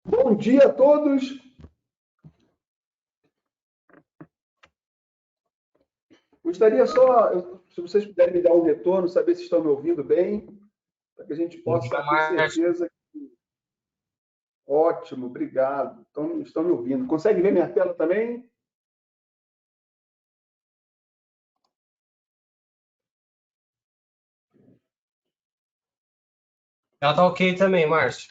Bom dia a todos. Gostaria só, se vocês puderem me dar um retorno, saber se estão me ouvindo bem, para que a gente Bom possa dia, ter Márcio. certeza. Ótimo, obrigado. Estão me ouvindo. Consegue ver minha tela também? Ela tá ok também, Márcio.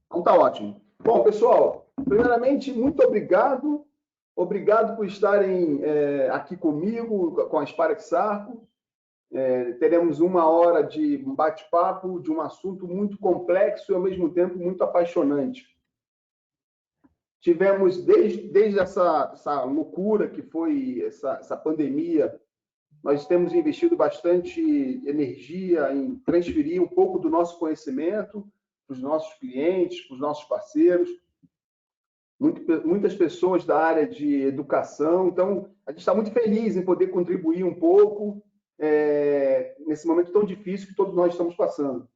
Então tá ótimo. Bom, pessoal, primeiramente, muito obrigado. Obrigado por estarem aqui comigo, com a Spark Sarco. Teremos 1 hora de bate-papo de um assunto muito complexo e, ao mesmo tempo, muito apaixonante. Tivemos, desde essa loucura que foi essa pandemia, nós temos investido bastante energia em transferir um pouco do nosso conhecimento para os nossos clientes, para os nossos parceiros, muitas pessoas da área de educação. Então, a gente está muito feliz em poder contribuir um pouco nesse momento tão difícil que todos nós estamos passando.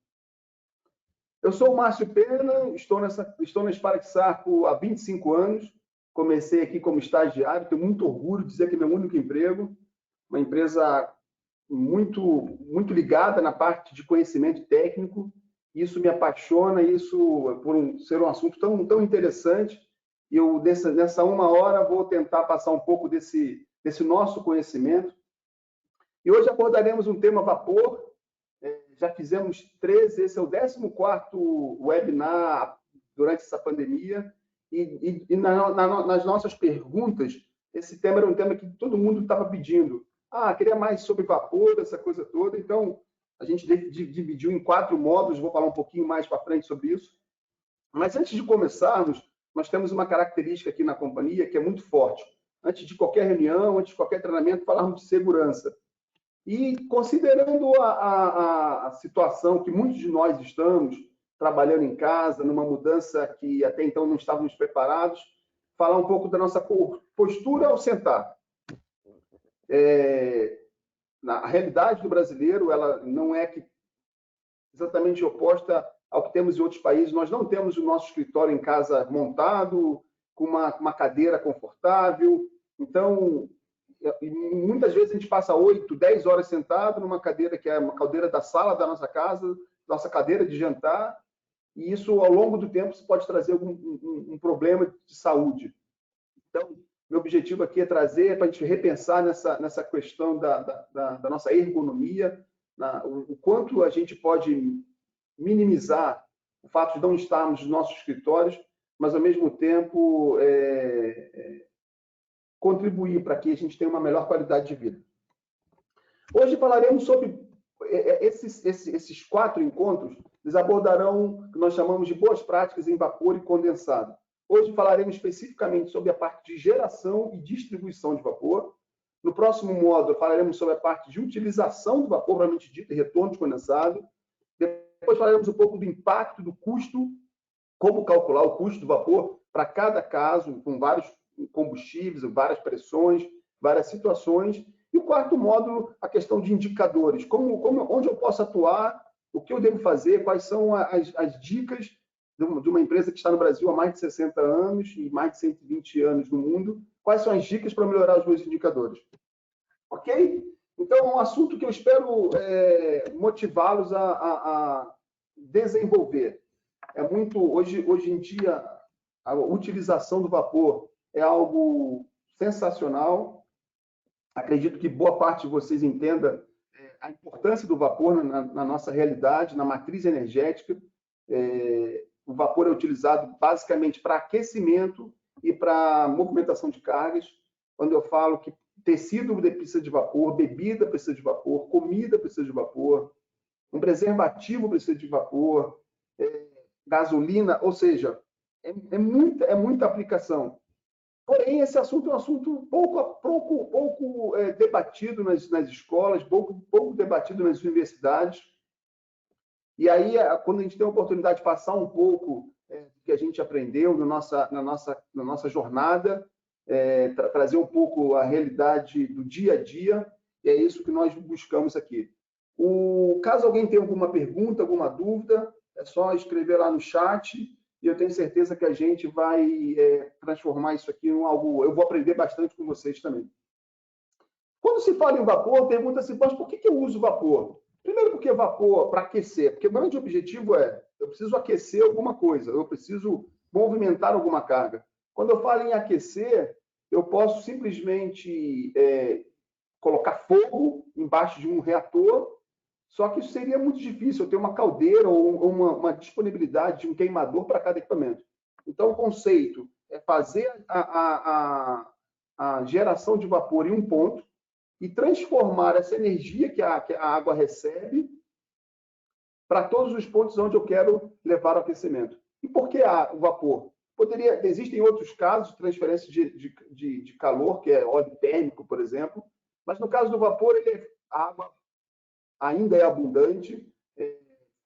Eu sou o Márcio Pena, estou na Spark Sarco há 25 anos. Comecei aqui como estagiário, tenho muito orgulho de dizer que é meu único emprego. Uma empresa muito ligada na parte de conhecimento técnico. Isso me apaixona, isso por ser um assunto tão interessante. E eu, nessa 1 hora, vou tentar passar um pouco desse nosso conhecimento. E hoje abordaremos um tema vapor. Já fizemos 13, esse é o 14º webinar durante essa pandemia. Nas nossas perguntas, esse tema era um tema que todo mundo estava pedindo. Queria mais sobre vapor, essa coisa toda. Então, a gente dividiu em 4 módulos, vou falar um pouquinho mais para frente sobre isso. Mas antes de começarmos, nós temos uma característica aqui na companhia que é muito forte. Antes de qualquer reunião, antes de qualquer treinamento, falarmos de segurança. E considerando a situação que muitos de nós estamos trabalhando em casa, numa mudança que até então não estávamos preparados, falar um pouco da nossa postura ao sentar. A realidade do brasileiro, ela não é exatamente oposta ao que temos em outros países. Nós não temos o nosso escritório em casa montado, com uma cadeira confortável. Então, muitas vezes a gente passa 8, 10 horas sentado numa cadeira que é uma cadeira da sala da nossa casa, nossa cadeira de jantar, e isso, ao longo do tempo, pode trazer um problema de saúde. Então, meu objetivo aqui é trazer para a gente repensar nessa questão da nossa ergonomia, o quanto a gente pode minimizar o fato de não estarmos nos nossos escritórios, mas, ao mesmo tempo, contribuir para que a gente tenha uma melhor qualidade de vida. Hoje falaremos sobre esses 4 encontros, eles abordarão o que nós chamamos de boas práticas em vapor e condensado. Hoje falaremos especificamente sobre a parte de geração e distribuição de vapor. No próximo módulo, falaremos sobre a parte de utilização do vapor, propriamente dito, e retorno de condensado. Depois falaremos um pouco do impacto do custo, como calcular o custo do vapor para cada caso, com vários combustíveis, várias pressões, várias situações. E o 4º módulo, a questão de indicadores. Onde eu posso atuar, o que eu devo fazer, quais são as dicas de uma empresa que está no Brasil há mais de 60 anos e mais de 120 anos no mundo, quais são as dicas para melhorar os meus indicadores. Ok? Então, é um assunto que eu espero motivá-los a desenvolver. Hoje em dia, a utilização do vapor é algo sensacional. Acredito que boa parte de vocês entenda a importância do vapor na nossa realidade, na matriz energética. O vapor é utilizado basicamente para aquecimento e para movimentação de cargas. Quando eu falo que tecido precisa de vapor, bebida precisa de vapor, comida precisa de vapor, um preservativo precisa de vapor, gasolina, ou seja, é muita aplicação. Porém, esse assunto é um assunto pouco debatido nas escolas, pouco debatido nas universidades. E aí, quando a gente tem a oportunidade de passar um pouco do que a gente aprendeu na nossa jornada, trazer um pouco a realidade do dia a dia, e é isso que nós buscamos aqui. Caso alguém tenha alguma pergunta, alguma dúvida, é só escrever lá no chat e eu tenho certeza que a gente vai transformar isso aqui em algo... Eu vou aprender bastante com vocês também. Quando se fala em vapor, pergunta-se, mas por que eu uso vapor? Primeiro porque vapor, para aquecer, porque o grande objetivo eu preciso aquecer alguma coisa, eu preciso movimentar alguma carga. Quando eu falo em aquecer, eu posso simplesmente colocar fogo embaixo de um reator, só que isso seria muito difícil, eu ter uma caldeira ou uma disponibilidade de um queimador para cada equipamento. Então, o conceito é fazer a geração de vapor em um ponto e transformar essa energia que a água recebe para todos os pontos onde eu quero levar o aquecimento. E por que o vapor? Existem outros casos de transferência de calor, que é óleo térmico, por exemplo, mas no caso do vapor, a água ainda é abundante, é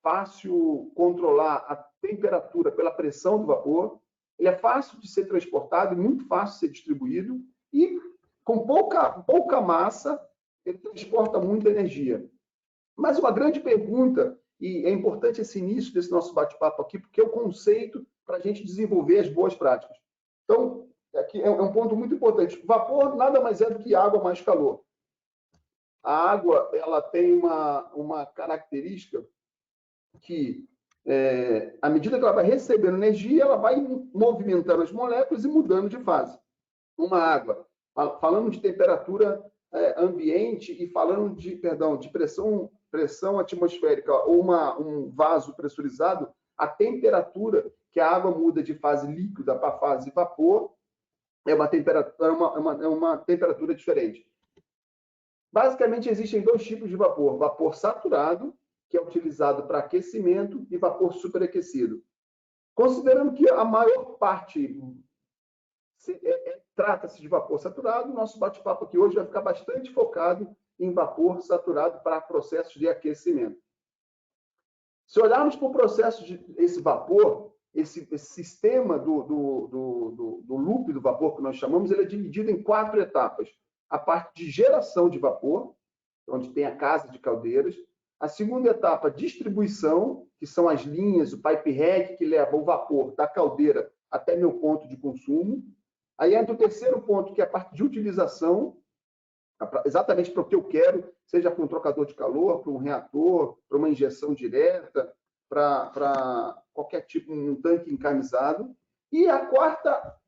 fácil controlar a temperatura pela pressão do vapor, ele é fácil de ser transportado e muito fácil de ser distribuído, e com pouca massa, ele transporta muita energia. Mas uma grande pergunta, e é importante esse início desse nosso bate-papo aqui, porque é o conceito para a gente desenvolver as boas práticas. Então, aqui é um ponto muito importante. Vapor nada mais é do que água mais calor. A água ela tem uma característica que, à medida que ela vai recebendo energia, ela vai movimentando as moléculas e mudando de fase. Uma água, falando de temperatura ambiente e falando de pressão atmosférica ou um vaso pressurizado, a temperatura que a água muda de fase líquida para fase vapor é uma temperatura diferente. Basicamente, existem dois tipos de vapor. Vapor saturado, que é utilizado para aquecimento, e vapor superaquecido. Considerando que a maior parte trata-se de vapor saturado, nosso bate-papo aqui hoje vai ficar bastante focado em vapor saturado para processos de aquecimento. Se olharmos para o processo desse vapor, esse sistema do loop do vapor que nós chamamos, ele é dividido em 4 etapas. A parte de geração de vapor, onde tem a casa de caldeiras. A segunda etapa, distribuição, que são as linhas, o pipe head, que leva o vapor da caldeira até meu ponto de consumo. Aí entra o terceiro ponto, que é a parte de utilização, exatamente para o que eu quero, seja para um trocador de calor, para um reator, para uma injeção direta, para qualquer tipo, um tanque encarnizado. E a quarta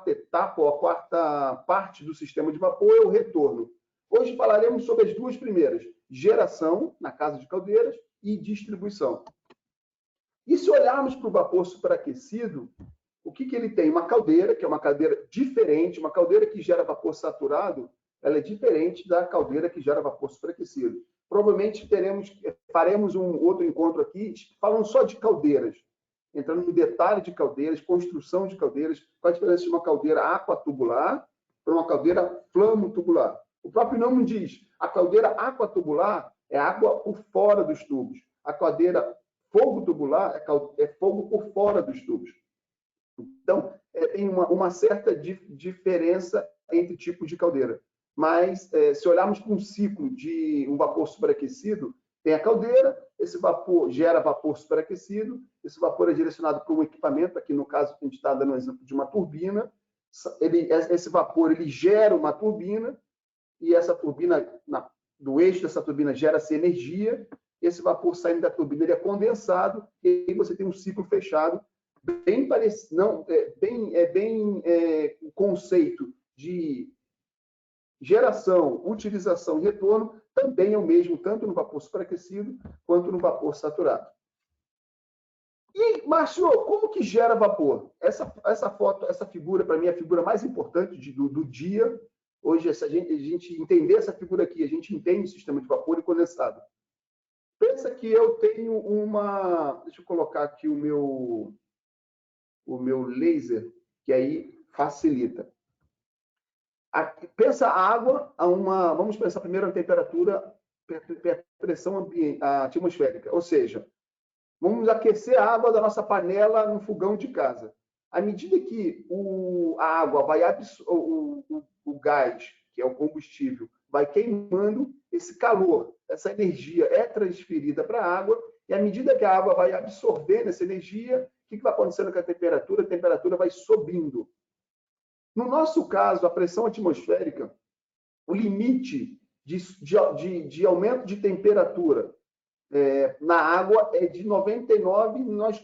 etapa, ou a quarta parte do sistema de vapor é o retorno. Hoje falaremos sobre as duas primeiras, geração, na casa de caldeiras, e distribuição. E se olharmos para o vapor superaquecido, o que ele tem? Uma caldeira, que é uma caldeira diferente, uma caldeira que gera vapor saturado, ela é diferente da caldeira que gera vapor superaquecido. Provavelmente faremos um outro encontro aqui falando só de caldeiras, entrando no detalhe de caldeiras, construção de caldeiras, qual a diferença de uma caldeira aquatubular para uma caldeira flamo-tubular. O próprio nome diz, a caldeira aquatubular é água por fora dos tubos. A caldeira fogo-tubular é fogo por fora dos tubos. Então, tem uma certa diferença entre tipos de caldeira. Mas, se olharmos para um ciclo de um vapor superaquecido, tem a caldeira, esse vapor gera vapor superaquecido, esse vapor é direcionado para um equipamento, aqui no caso a gente está dando um exemplo de uma turbina, esse vapor ele gera uma turbina, e essa turbina, do eixo dessa turbina gera-se energia, esse vapor saindo da turbina ele é condensado, e aí você tem um ciclo fechado, bem parecido, não, o conceito de geração, utilização e retorno também é o mesmo, tanto no vapor superaquecido quanto no vapor saturado. E, Márcio, como que gera vapor? Essa foto, essa figura, para mim, é a figura mais importante do dia. Hoje, se a gente entender essa figura aqui, a gente entende o sistema de vapor e condensado. Pensa que eu tenho uma... Deixa eu colocar aqui o meu laser, que aí facilita. Pensa a água vamos pensar primeiro na temperatura, pressão atmosférica, ou seja, vamos aquecer a água da nossa panela no fogão de casa. À medida que a água vai o gás, que é o combustível, vai queimando, esse calor, essa energia é transferida para a água, e à medida que a água vai absorvendo essa energia, que vai acontecendo com a temperatura? A temperatura vai subindo. No nosso caso, a pressão atmosférica, o limite de aumento de temperatura na água é de 99, e nós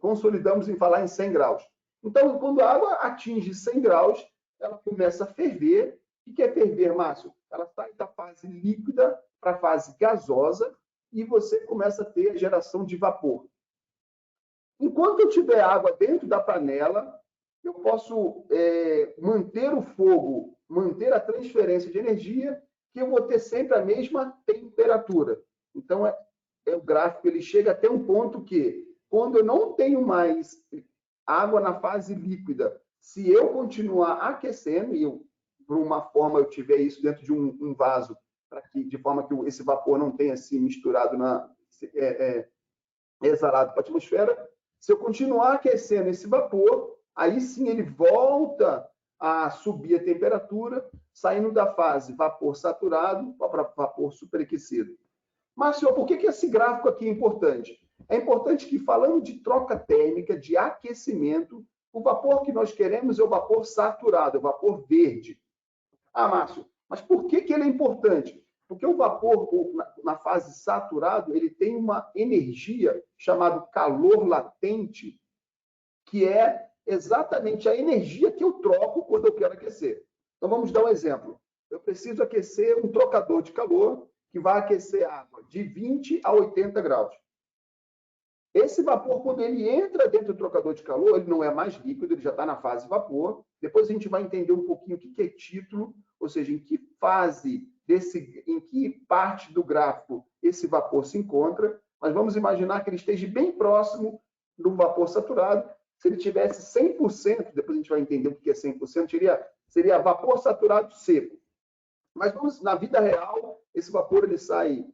consolidamos em falar em 100 graus. Então, quando a água atinge 100 graus, ela começa a ferver. O que é ferver, Márcio? Ela sai da fase líquida para a fase gasosa e você começa a ter a geração de vapor. Enquanto eu tiver água dentro da panela, eu posso manter o fogo, manter a transferência de energia, que eu vou ter sempre a mesma temperatura. Então, o gráfico ele chega até um ponto que, quando eu não tenho mais água na fase líquida, se eu continuar aquecendo, e por uma forma eu tiver isso dentro de um vaso, de forma que esse vapor não tenha se misturado, exalado para a atmosfera, se eu continuar aquecendo esse vapor, aí sim ele volta a subir a temperatura, saindo da fase vapor saturado para vapor superaquecido. Mas, senhor, por que esse gráfico aqui é importante? É importante que, falando de troca térmica, de aquecimento, o vapor que nós queremos é o vapor saturado, é o vapor verde. Ah, Márcio, mas por que ele é importante? Porque o vapor, na fase saturado, ele tem uma energia chamada calor latente, que é exatamente a energia que eu troco quando eu quero aquecer. Então, vamos dar um exemplo. Eu preciso aquecer um trocador de calor que vai aquecer a água de 20 a 80 graus. Esse vapor, quando ele entra dentro do trocador de calor, ele não é mais líquido, ele já está na fase vapor. Depois a gente vai entender um pouquinho o que é título, ou seja, em que fase, em que parte do gráfico esse vapor se encontra. Mas vamos imaginar que ele esteja bem próximo do vapor saturado. Se ele tivesse 100%, depois a gente vai entender o que é 100%, seria vapor saturado seco. Mas na vida real, esse vapor ele sai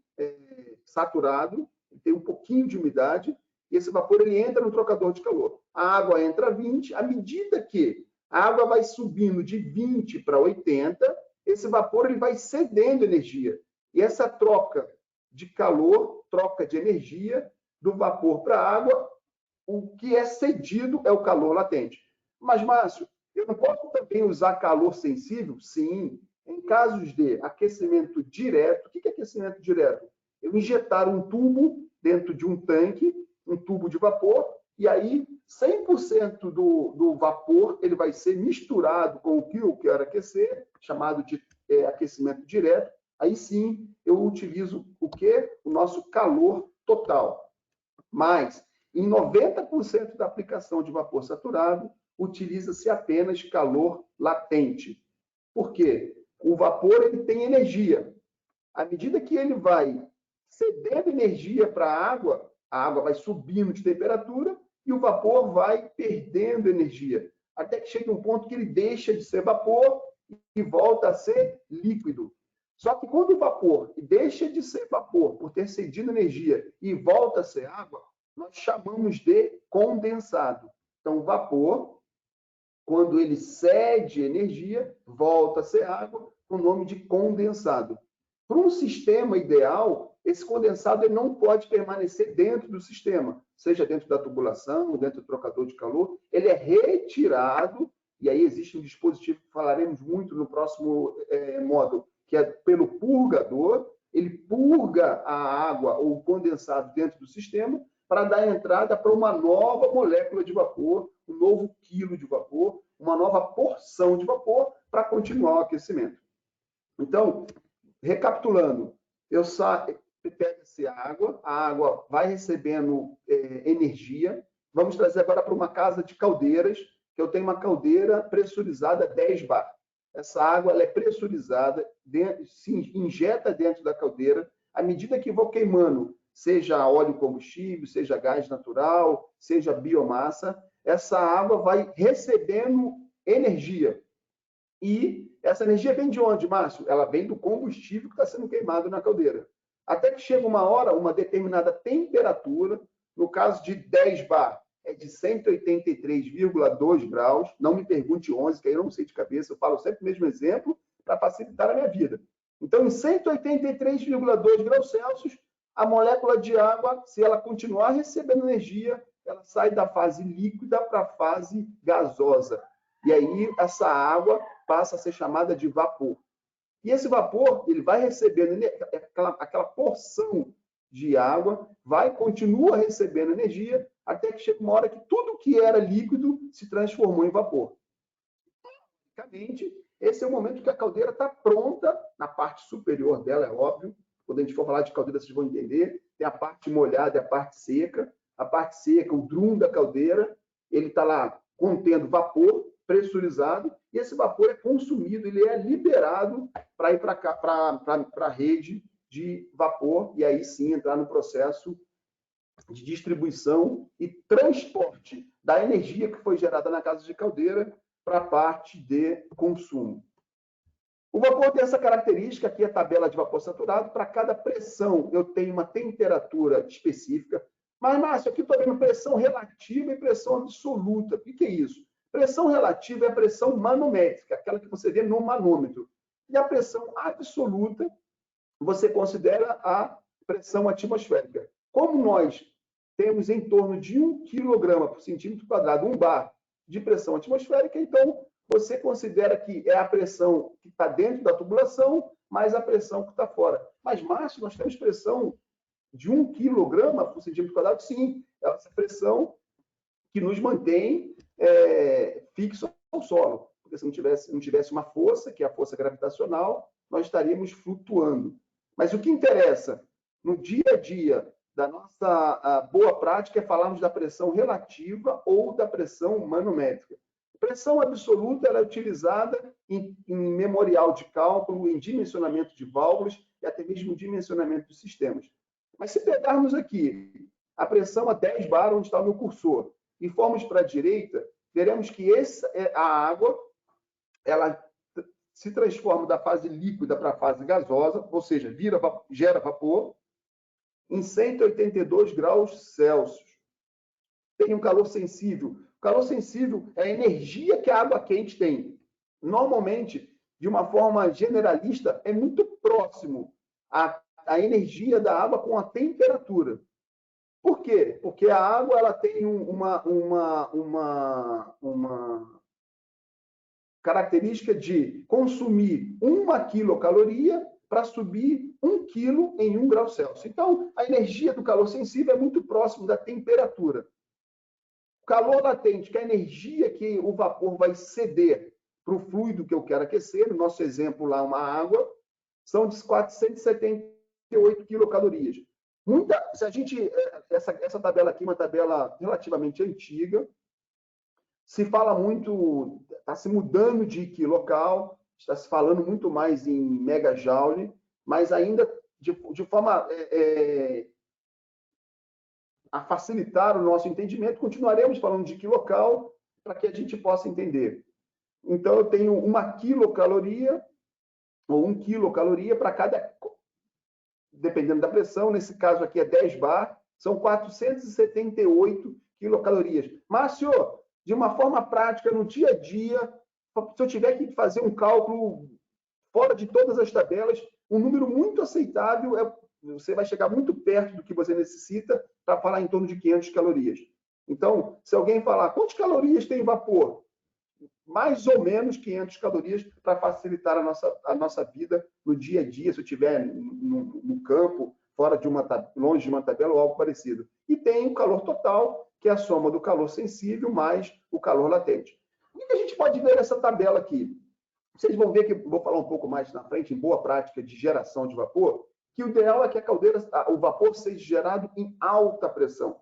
saturado, tem um pouquinho de umidade, e esse vapor ele entra no trocador de calor. A água entra a 20, à medida que a água vai subindo de 20 para 80, esse vapor ele vai cedendo energia. E essa troca de calor, troca de energia do vapor para a água, o que é cedido é o calor latente. Mas, Márcio, eu não posso também usar calor sensível? Sim. Em casos de aquecimento direto, o que é aquecimento direto? Eu injetar um tubo dentro de um tanque, um tubo de vapor, e aí 100% do vapor ele vai ser misturado com o que eu quero aquecer, chamado de aquecimento direto. Aí sim eu utilizo o quê? O nosso calor total. Mas em 90% da aplicação de vapor saturado, utiliza-se apenas calor latente. Por quê? O vapor ele tem energia. À medida que ele vai cedendo energia para a água vai subindo de temperatura e o vapor vai perdendo energia, até que chega um ponto que ele deixa de ser vapor e volta a ser líquido. Só que quando o vapor deixa de ser vapor por ter cedido energia e volta a ser água, nós chamamos de condensado. Então, o vapor, quando ele cede energia, volta a ser água, com o nome de condensado. Para um sistema ideal, esse condensado ele não pode permanecer dentro do sistema, seja dentro da tubulação, dentro do trocador de calor, ele é retirado, e aí existe um dispositivo que falaremos muito no próximo módulo, que é pelo purgador, ele purga a água ou o condensado dentro do sistema para dar entrada para uma nova molécula de vapor, um novo quilo de vapor, uma nova porção de vapor para continuar o aquecimento. Então, recapitulando, eu pego-se a água vai recebendo energia. Vamos trazer agora para uma casa de caldeiras, que eu tenho uma caldeira pressurizada 10 bar. Essa água ela é pressurizada, se injeta dentro da caldeira, à medida que vou queimando, seja óleo combustível, seja gás natural, seja biomassa, essa água vai recebendo energia. E essa energia vem de onde, Márcio? Ela vem do combustível que está sendo queimado na caldeira. Até que chega uma hora, uma determinada temperatura, no caso de 10 bar, é de 183,2 graus. Não me pergunte 11, que aí eu não sei de cabeça, eu falo sempre o mesmo exemplo para facilitar a minha vida. Então, em 183,2 graus Celsius, a molécula de água, se ela continuar recebendo energia, ela sai da fase líquida para a fase gasosa. E aí essa água passa a ser chamada de vapor. E esse vapor, ele vai recebendo aquela porção de água, continua recebendo energia, até que chega uma hora que tudo que era líquido se transformou em vapor. Basicamente, esse é o momento que a caldeira está pronta, na parte superior dela, é óbvio. Quando a gente for falar de caldeira, vocês vão entender. Tem a parte molhada e a parte seca. A parte seca, o drum da caldeira, ele está lá contendo vapor pressurizado, e esse vapor é consumido, ele é liberado para ir para a rede de vapor, e aí sim entrar no processo de distribuição e transporte da energia que foi gerada na casa de caldeira para a parte de consumo. O vapor tem essa característica, aqui a tabela de vapor saturado, para cada pressão eu tenho uma temperatura específica, mas, Márcio, aqui estou vendo pressão relativa e pressão absoluta. O que é isso? Pressão relativa é a pressão manométrica, aquela que você vê no manômetro. E a pressão absoluta, você considera a pressão atmosférica. Como nós temos em torno de 1 kg por centímetro quadrado, 1 bar de pressão atmosférica, então você considera que é a pressão que está dentro da tubulação mais a pressão que está fora. Mas, Márcio, nós temos pressão de 1 kg por centímetro quadrado? Sim, é essa pressão que nos mantém fixo ao solo. Porque se não tivesse uma força, que é a força gravitacional, nós estaríamos flutuando. Mas o que interessa no dia a dia da nossa boa prática é falarmos da pressão relativa ou da pressão manométrica. Pressão absoluta ela é utilizada em memorial de cálculo, em dimensionamento de válvulas e até mesmo dimensionamento de sistemas. Mas se pegarmos aqui a pressão a 10 bar, onde está o meu cursor, e formos para a direita, veremos que a água ela se transforma da fase líquida para a fase gasosa, ou seja, gera vapor, em 182 graus Celsius. Tem um calor sensível. O calor sensível é a energia que a água quente tem. Normalmente, de uma forma generalista, é muito próximo a energia da água com a temperatura. Por quê? Porque a água ela tem uma característica de consumir 1 quilocaloria para subir 1 quilo em 1 grau Celsius. Então, a energia do calor sensível é muito próximo da temperatura. O calor latente, que é a energia que o vapor vai ceder para o fluido que eu quero aquecer, no nosso exemplo lá, uma água, são de 478 quilocalorias. Se a gente, essa tabela aqui é uma tabela relativamente antiga, se fala muito, está se mudando de quilocal, está se falando muito mais em megajoule, mas ainda de forma a facilitar o nosso entendimento, continuaremos falando de quilocal para que a gente possa entender. Então, eu tenho 1 quilocaloria, ou 1 quilocaloria para cada, dependendo da pressão, nesse caso aqui é 10 bar, são 478 quilocalorias. Márcio, de uma forma prática, no dia a dia, se eu tiver que fazer um cálculo fora de todas as tabelas, um número muito aceitável, você vai chegar muito perto do que você necessita para falar em torno de 500 calorias. Então, se alguém falar, quantas calorias tem vapor? Mais ou menos 500 calorias para facilitar a nossa vida no dia a dia, se eu estiver no campo, longe de uma tabela ou algo parecido. E tem o calor total, que é a soma do calor sensível mais o calor latente. O que a gente pode ver nessa tabela aqui? Vocês vão ver que vou falar um pouco mais na frente, em boa prática de geração de vapor, que o ideal é que o vapor seja gerado em alta pressão.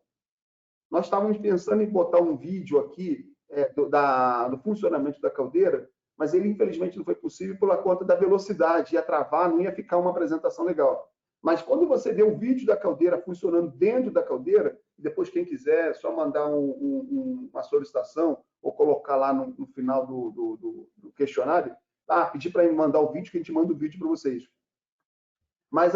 Nós estávamos pensando em botar um vídeo aqui do funcionamento da caldeira, mas ele infelizmente não foi possível por conta da velocidade, ia travar, não ia ficar uma apresentação legal. Mas quando você vê um vídeo da caldeira funcionando dentro da caldeira, depois quem quiser, é só mandar uma solicitação ou colocar lá no final do questionário, pedir para mandar o vídeo, que a gente manda o vídeo para vocês. Mas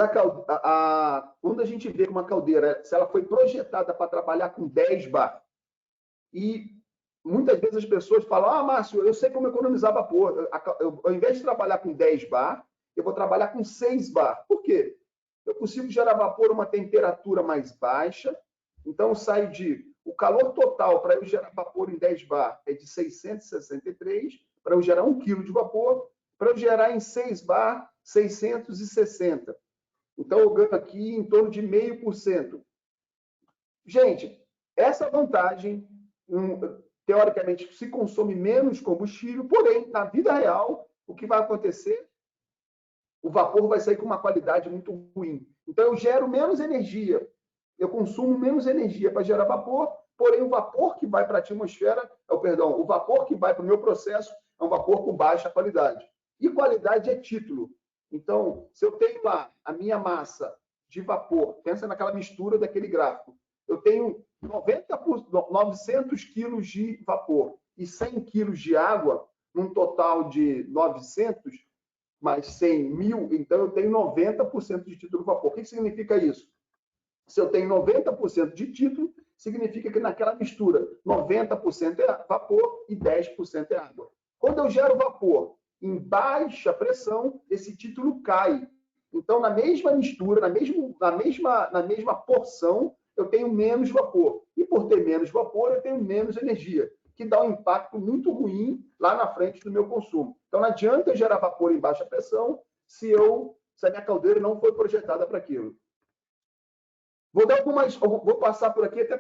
quando a gente vê que uma caldeira, se ela foi projetada para trabalhar com 10 bar, e muitas vezes as pessoas falam, Márcio, eu sei como economizar vapor. Ao invés de trabalhar com 10 bar, eu vou trabalhar com 6 bar. Por quê? Eu consigo gerar vapor a uma temperatura mais baixa, então sai calor total para eu gerar vapor em 10 bar é de 663, para eu gerar 1 kg de vapor, para eu gerar em 6 bar, 660. Então, eu ganho aqui em torno de 0,5%. Gente, essa vantagem, teoricamente, se consome menos combustível, porém, na vida real, o que vai acontecer? O vapor vai sair com uma qualidade muito ruim. Então, eu gero menos energia, eu consumo menos energia para gerar vapor, porém, o vapor que vai para a atmosfera, o vapor que vai para o meu processo é um vapor com baixa qualidade. E qualidade é título. Então, se eu tenho lá a minha massa de vapor, pensa naquela mistura daquele gráfico, eu tenho 900 quilos de vapor e 100 quilos de água, num total de 900, mais 100 mil, então eu tenho 90% de título vapor. O que significa isso? Se eu tenho 90% de título, significa que naquela mistura 90% é vapor e 10% é água. Quando eu gero vapor em baixa pressão, esse título cai. Então, na mesma mistura, na mesma porção, eu tenho menos vapor. E por ter menos vapor, eu tenho menos energia, que dá um impacto muito ruim lá na frente do meu consumo. Então, não adianta eu gerar vapor em baixa pressão se a minha caldeira não foi projetada para aquilo. Vou passar por aqui, até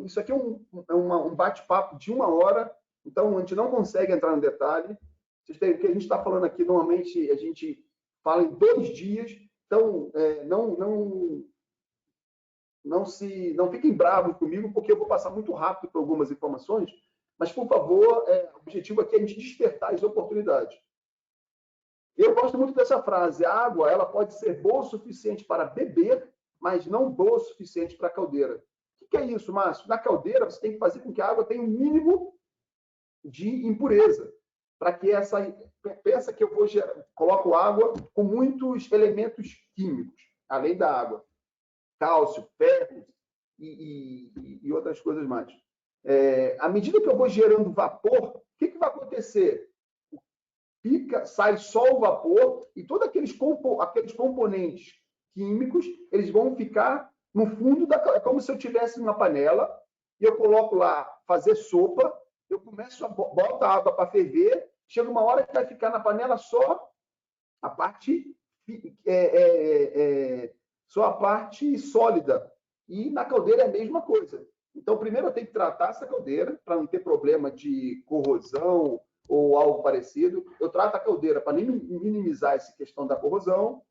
isso aqui é um bate-papo de 1 hora, então a gente não consegue entrar no detalhe. O que a gente está falando aqui, normalmente a gente fala em 2 dias, então não fiquem bravos comigo, porque eu vou passar muito rápido por algumas informações, mas, por favor, o objetivo aqui é a gente despertar as oportunidades. Eu gosto muito dessa frase: a água ela pode ser boa o suficiente para beber, mas não boa o suficiente para a caldeira. O que é isso, Márcio? Na caldeira, você tem que fazer com que a água tenha um mínimo de impureza, para que pensa que eu coloco água com muitos elementos químicos, além da água. Cálcio, ferro e outras coisas mais. À medida que eu vou gerando vapor, o que vai acontecer? Sai só o vapor e todos aqueles componentes químicos, eles vão ficar no fundo é como se eu tivesse uma panela e eu coloco lá fazer sopa, eu boto a água para ferver, chega uma hora que vai ficar na panela só a parte sólida. E na caldeira é a mesma coisa. Então, primeiro eu tenho que tratar essa caldeira para não ter problema de corrosão ou algo parecido. Eu trato a caldeira para minimizar essa questão da corrosão,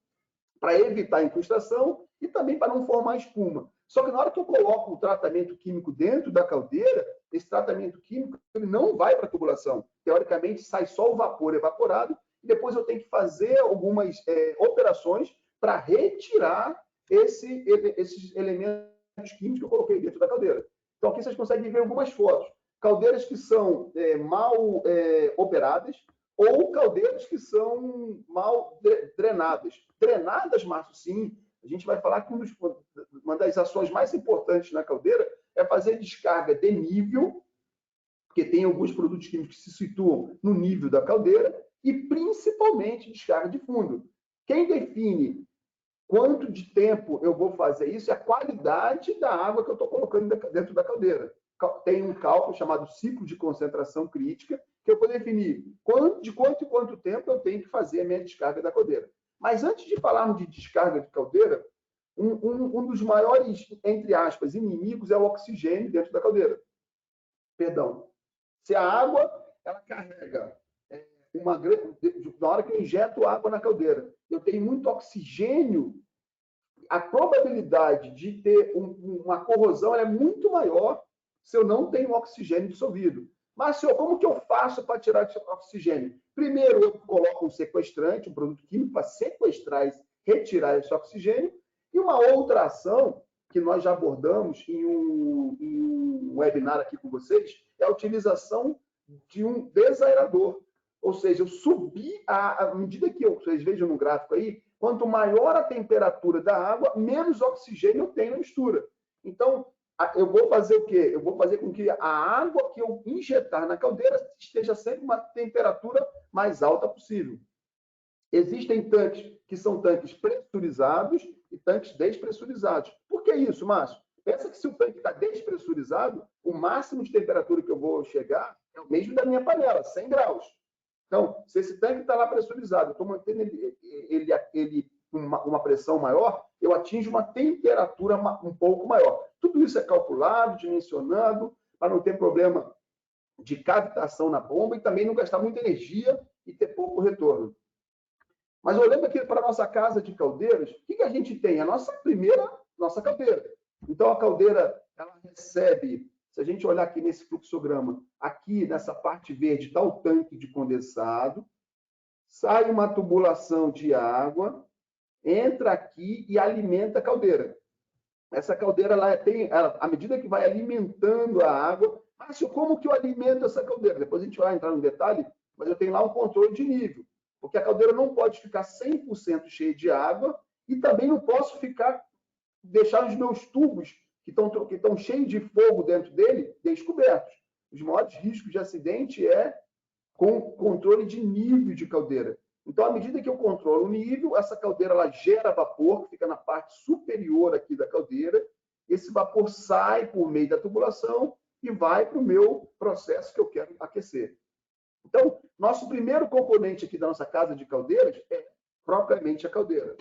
para evitar a incrustação e também para não formar espuma. Só que na hora que eu coloco o tratamento químico dentro da caldeira, esse tratamento químico ele não vai para a tubulação. Teoricamente, sai só o vapor evaporado e depois eu tenho que fazer algumas operações para retirar esses elementos químicos que eu coloquei dentro da caldeira. Então, aqui vocês conseguem ver algumas fotos. Caldeiras que são mal operadas ou caldeiras que são mal drenadas. Drenadas, Márcio, sim. A gente vai falar que uma das ações mais importantes na caldeira é fazer descarga de nível, porque tem alguns produtos químicos que se situam no nível da caldeira, e principalmente descarga de fundo. Quem define quanto de tempo eu vou fazer isso é a qualidade da água que eu estou colocando dentro da caldeira. Tem um cálculo chamado ciclo de concentração crítica, que eu vou definir de quanto em quanto tempo eu tenho que fazer a minha descarga da caldeira. Mas antes de falarmos de descarga de caldeira, um dos maiores, entre aspas, inimigos é o oxigênio dentro da caldeira. Perdão. Se a água ela carrega na hora que eu injeto água na caldeira, eu tenho muito oxigênio, a probabilidade de ter uma corrosão é muito maior se eu não tenho oxigênio dissolvido. Mas, senhor, como que eu faço para tirar esse oxigênio? Primeiro, eu coloco um sequestrante, um produto químico, para sequestrar e retirar esse oxigênio. E uma outra ação que nós já abordamos em um webinar aqui com vocês é a utilização de um desaerador. Ou seja, eu subi, à medida que vocês vejam no gráfico aí, quanto maior a temperatura da água, menos oxigênio eu tenho na mistura. Então, eu vou fazer o quê? Eu vou fazer com que a água que eu injetar na caldeira esteja sempre uma temperatura mais alta possível. Existem tanques que são tanques pressurizados e tanques despressurizados. Por que isso, Márcio? Pensa que se o tanque está despressurizado, o máximo de temperatura que eu vou chegar é o mesmo da minha panela, 100 graus. Então, se esse tanque está lá pressurizado, eu estou mantendo ele uma pressão maior, eu atinjo uma temperatura um pouco maior. Tudo isso é calculado, dimensionado, para não ter problema de cavitação na bomba e também não gastar muita energia e ter pouco retorno. Mas olhando aqui para a nossa casa de caldeiras, o que a gente tem? A nossa caldeira. Então, a caldeira, ela recebe, se a gente olhar aqui nesse fluxograma, aqui nessa parte verde está o tanque de condensado, sai uma tubulação de água, entra aqui e alimenta a caldeira. Essa caldeira, à medida que vai alimentando a água, Márcio, como que eu alimento essa caldeira? Depois a gente vai entrar no detalhe, mas eu tenho lá um controle de nível, porque a caldeira não pode ficar 100% cheia de água e também não posso deixar os meus tubos que estão cheios de fogo dentro dele descobertos. Os maiores riscos de acidente é com controle de nível de caldeira. Então, à medida que eu controlo o nível, essa caldeira ela gera vapor, que fica na parte superior aqui da caldeira. Esse vapor sai por meio da tubulação e vai para o meu processo que eu quero aquecer. Então, nosso primeiro componente aqui da nossa casa de caldeiras é propriamente a caldeira.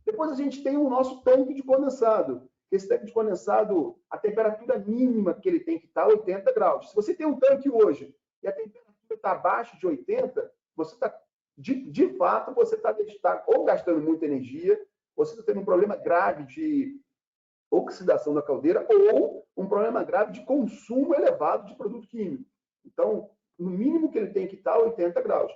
Depois a gente tem o nosso tanque de condensado. Esse tanque de condensado, a temperatura mínima que ele tem que estar é 80 graus. Se você tem um tanque hoje e a temperatura está abaixo de 80, você está, de fato, você está ou gastando muita energia, você está tendo um problema grave de oxidação da caldeira ou um problema grave de consumo elevado de produto químico. Então, no mínimo que ele tem que estar 80 graus.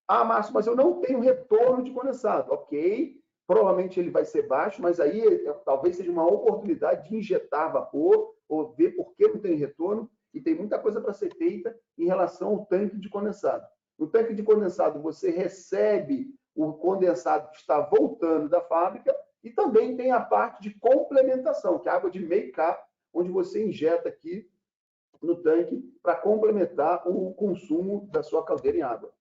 Ah, Márcio, mas eu não tenho retorno de condensado. Ok, provavelmente ele vai ser baixo, mas aí talvez seja uma oportunidade de injetar vapor ou ver por que não tem retorno, e tem muita coisa para ser feita em relação ao tanque de condensado. No tanque de condensado, você recebe o condensado que está voltando da fábrica e também tem a parte de complementação, que é a água de make-up, onde você injeta aqui no tanque para complementar o consumo da sua caldeira em água.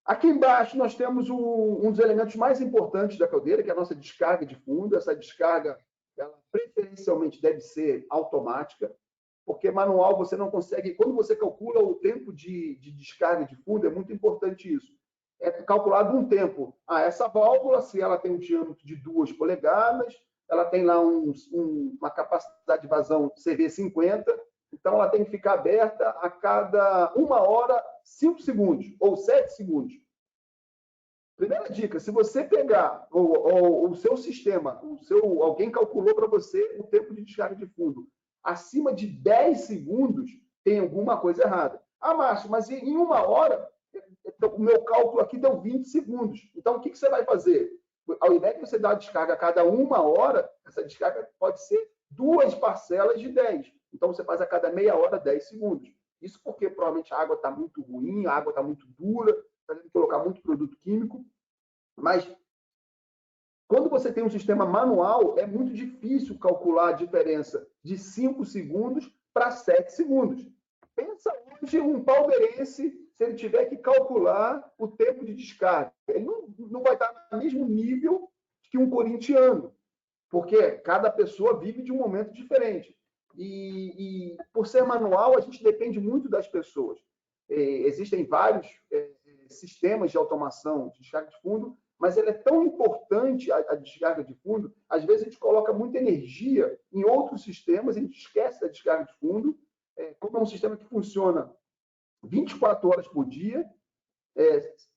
Aqui embaixo nós temos um dos elementos mais importantes da caldeira, que é a nossa descarga de fundo. Essa descarga, ela preferencialmente deve ser automática, porque manual você não consegue. Quando você calcula o tempo de descarga de fundo, é muito importante isso. É calculado um tempo. Essa válvula, se ela tem um diâmetro de 2 polegadas, ela tem lá uma capacidade de vazão CV50, então ela tem que ficar aberta a cada 1 hora, 5 segundos, ou 7 segundos. Primeira dica, se você pegar o seu sistema, alguém calculou para você o tempo de descarga de fundo, acima de 10 segundos, tem alguma coisa errada. Márcio, mas em 1 hora, o meu cálculo aqui deu 20 segundos. Então, o que você vai fazer? Ao invés de você dar a descarga a cada 1 hora, essa descarga pode ser 2 parcelas de 10. Então, você faz a cada meia hora, 10 segundos. Isso porque provavelmente a água está muito ruim, a água está muito dura, está tendo que colocar muito produto químico. Mas, quando você tem um sistema manual, é muito difícil calcular a diferença de 5 segundos para 7 segundos. Pensa hoje um palmeirense, se ele tiver que calcular o tempo de descarga. Ele não vai estar no mesmo nível que um corintiano, porque cada pessoa vive de um momento diferente. E por ser manual, a gente depende muito das pessoas. Existem vários sistemas de automação de descarga de fundo, mas ela é tão importante, a descarga de fundo, às vezes a gente coloca muita energia em outros sistemas, a gente esquece da descarga de fundo, como é um sistema que funciona 24 horas por dia,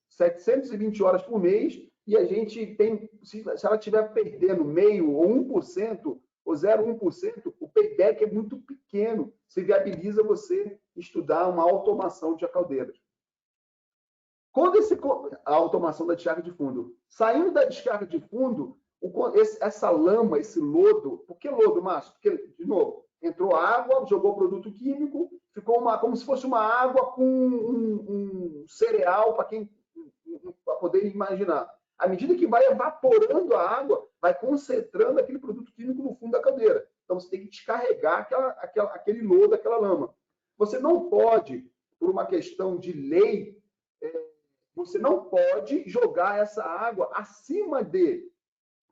720 horas por mês, e a gente tem, se ela estiver perdendo meio ou 1%, ou 0,1%, o payback é muito pequeno, se viabiliza você estudar uma automação de caldeiras. Quando a automação da descarga de fundo, saindo da descarga de fundo, essa lama, esse lodo, por que lodo, Márcio? Porque, de novo, entrou água, jogou produto químico, ficou como se fosse uma água com um cereal, para poder imaginar. À medida que vai evaporando a água, vai concentrando aquele produto químico no fundo da caldeira. Então, você tem que descarregar aquele lodo, aquela lama. Você não pode, por uma questão de lei, você não pode jogar essa água acima de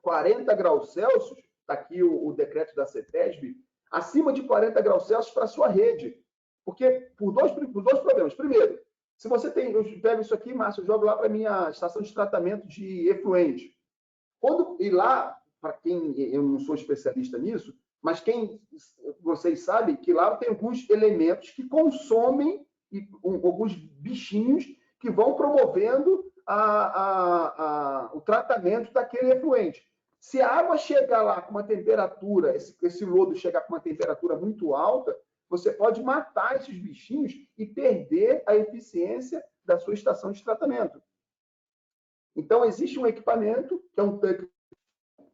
40 graus Celsius, está aqui o decreto da CETESB, acima de 40 graus Celsius para a sua rede. Porque por dois problemas. Primeiro, se você tem, eu pego isso aqui, Márcio, eu jogo lá para a minha estação de tratamento de efluente. E lá, para quem, eu não sou especialista nisso, mas quem vocês sabem que lá tem alguns elementos que consomem, alguns bichinhos que vão promovendo o tratamento daquele efluente. Se a água chegar lá com uma temperatura, esse lodo chegar com uma temperatura muito alta, você pode matar esses bichinhos e perder a eficiência da sua estação de tratamento. Então, existe um equipamento, que é um tanque,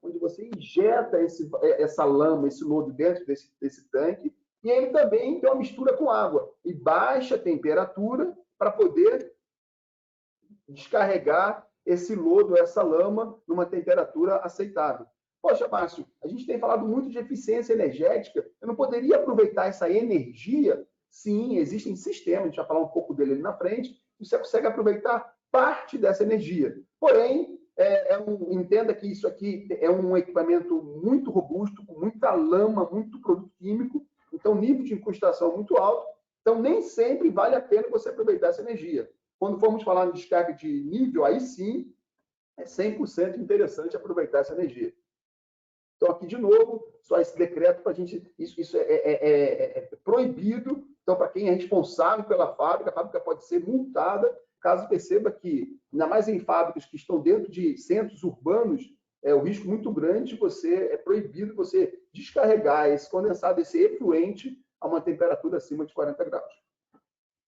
onde você injeta essa lama, esse lodo dentro desse tanque, e ele também tem uma mistura com água, e baixa a temperatura para poder descarregar esse lodo, essa lama, numa temperatura aceitável. Poxa, Márcio, a gente tem falado muito de eficiência energética, eu não poderia aproveitar essa energia? Sim, existem sistemas, a gente vai falar um pouco dele ali na frente, você consegue aproveitar parte dessa energia. Porém, entenda que isso aqui é um equipamento muito robusto, com muita lama, muito produto químico, então nível de incrustação muito alto, então nem sempre vale a pena você aproveitar essa energia. Quando formos falar em descarga de nível, aí sim é 100% interessante aproveitar essa energia. Então, aqui, de novo, só esse decreto para a gente... Isso é proibido. Então, para quem é responsável pela fábrica, a fábrica pode ser multada caso perceba que, ainda mais em fábricas que estão dentro de centros urbanos, é um risco muito grande, é proibido você descarregar esse condensado, esse efluente, a uma temperatura acima de 40 graus.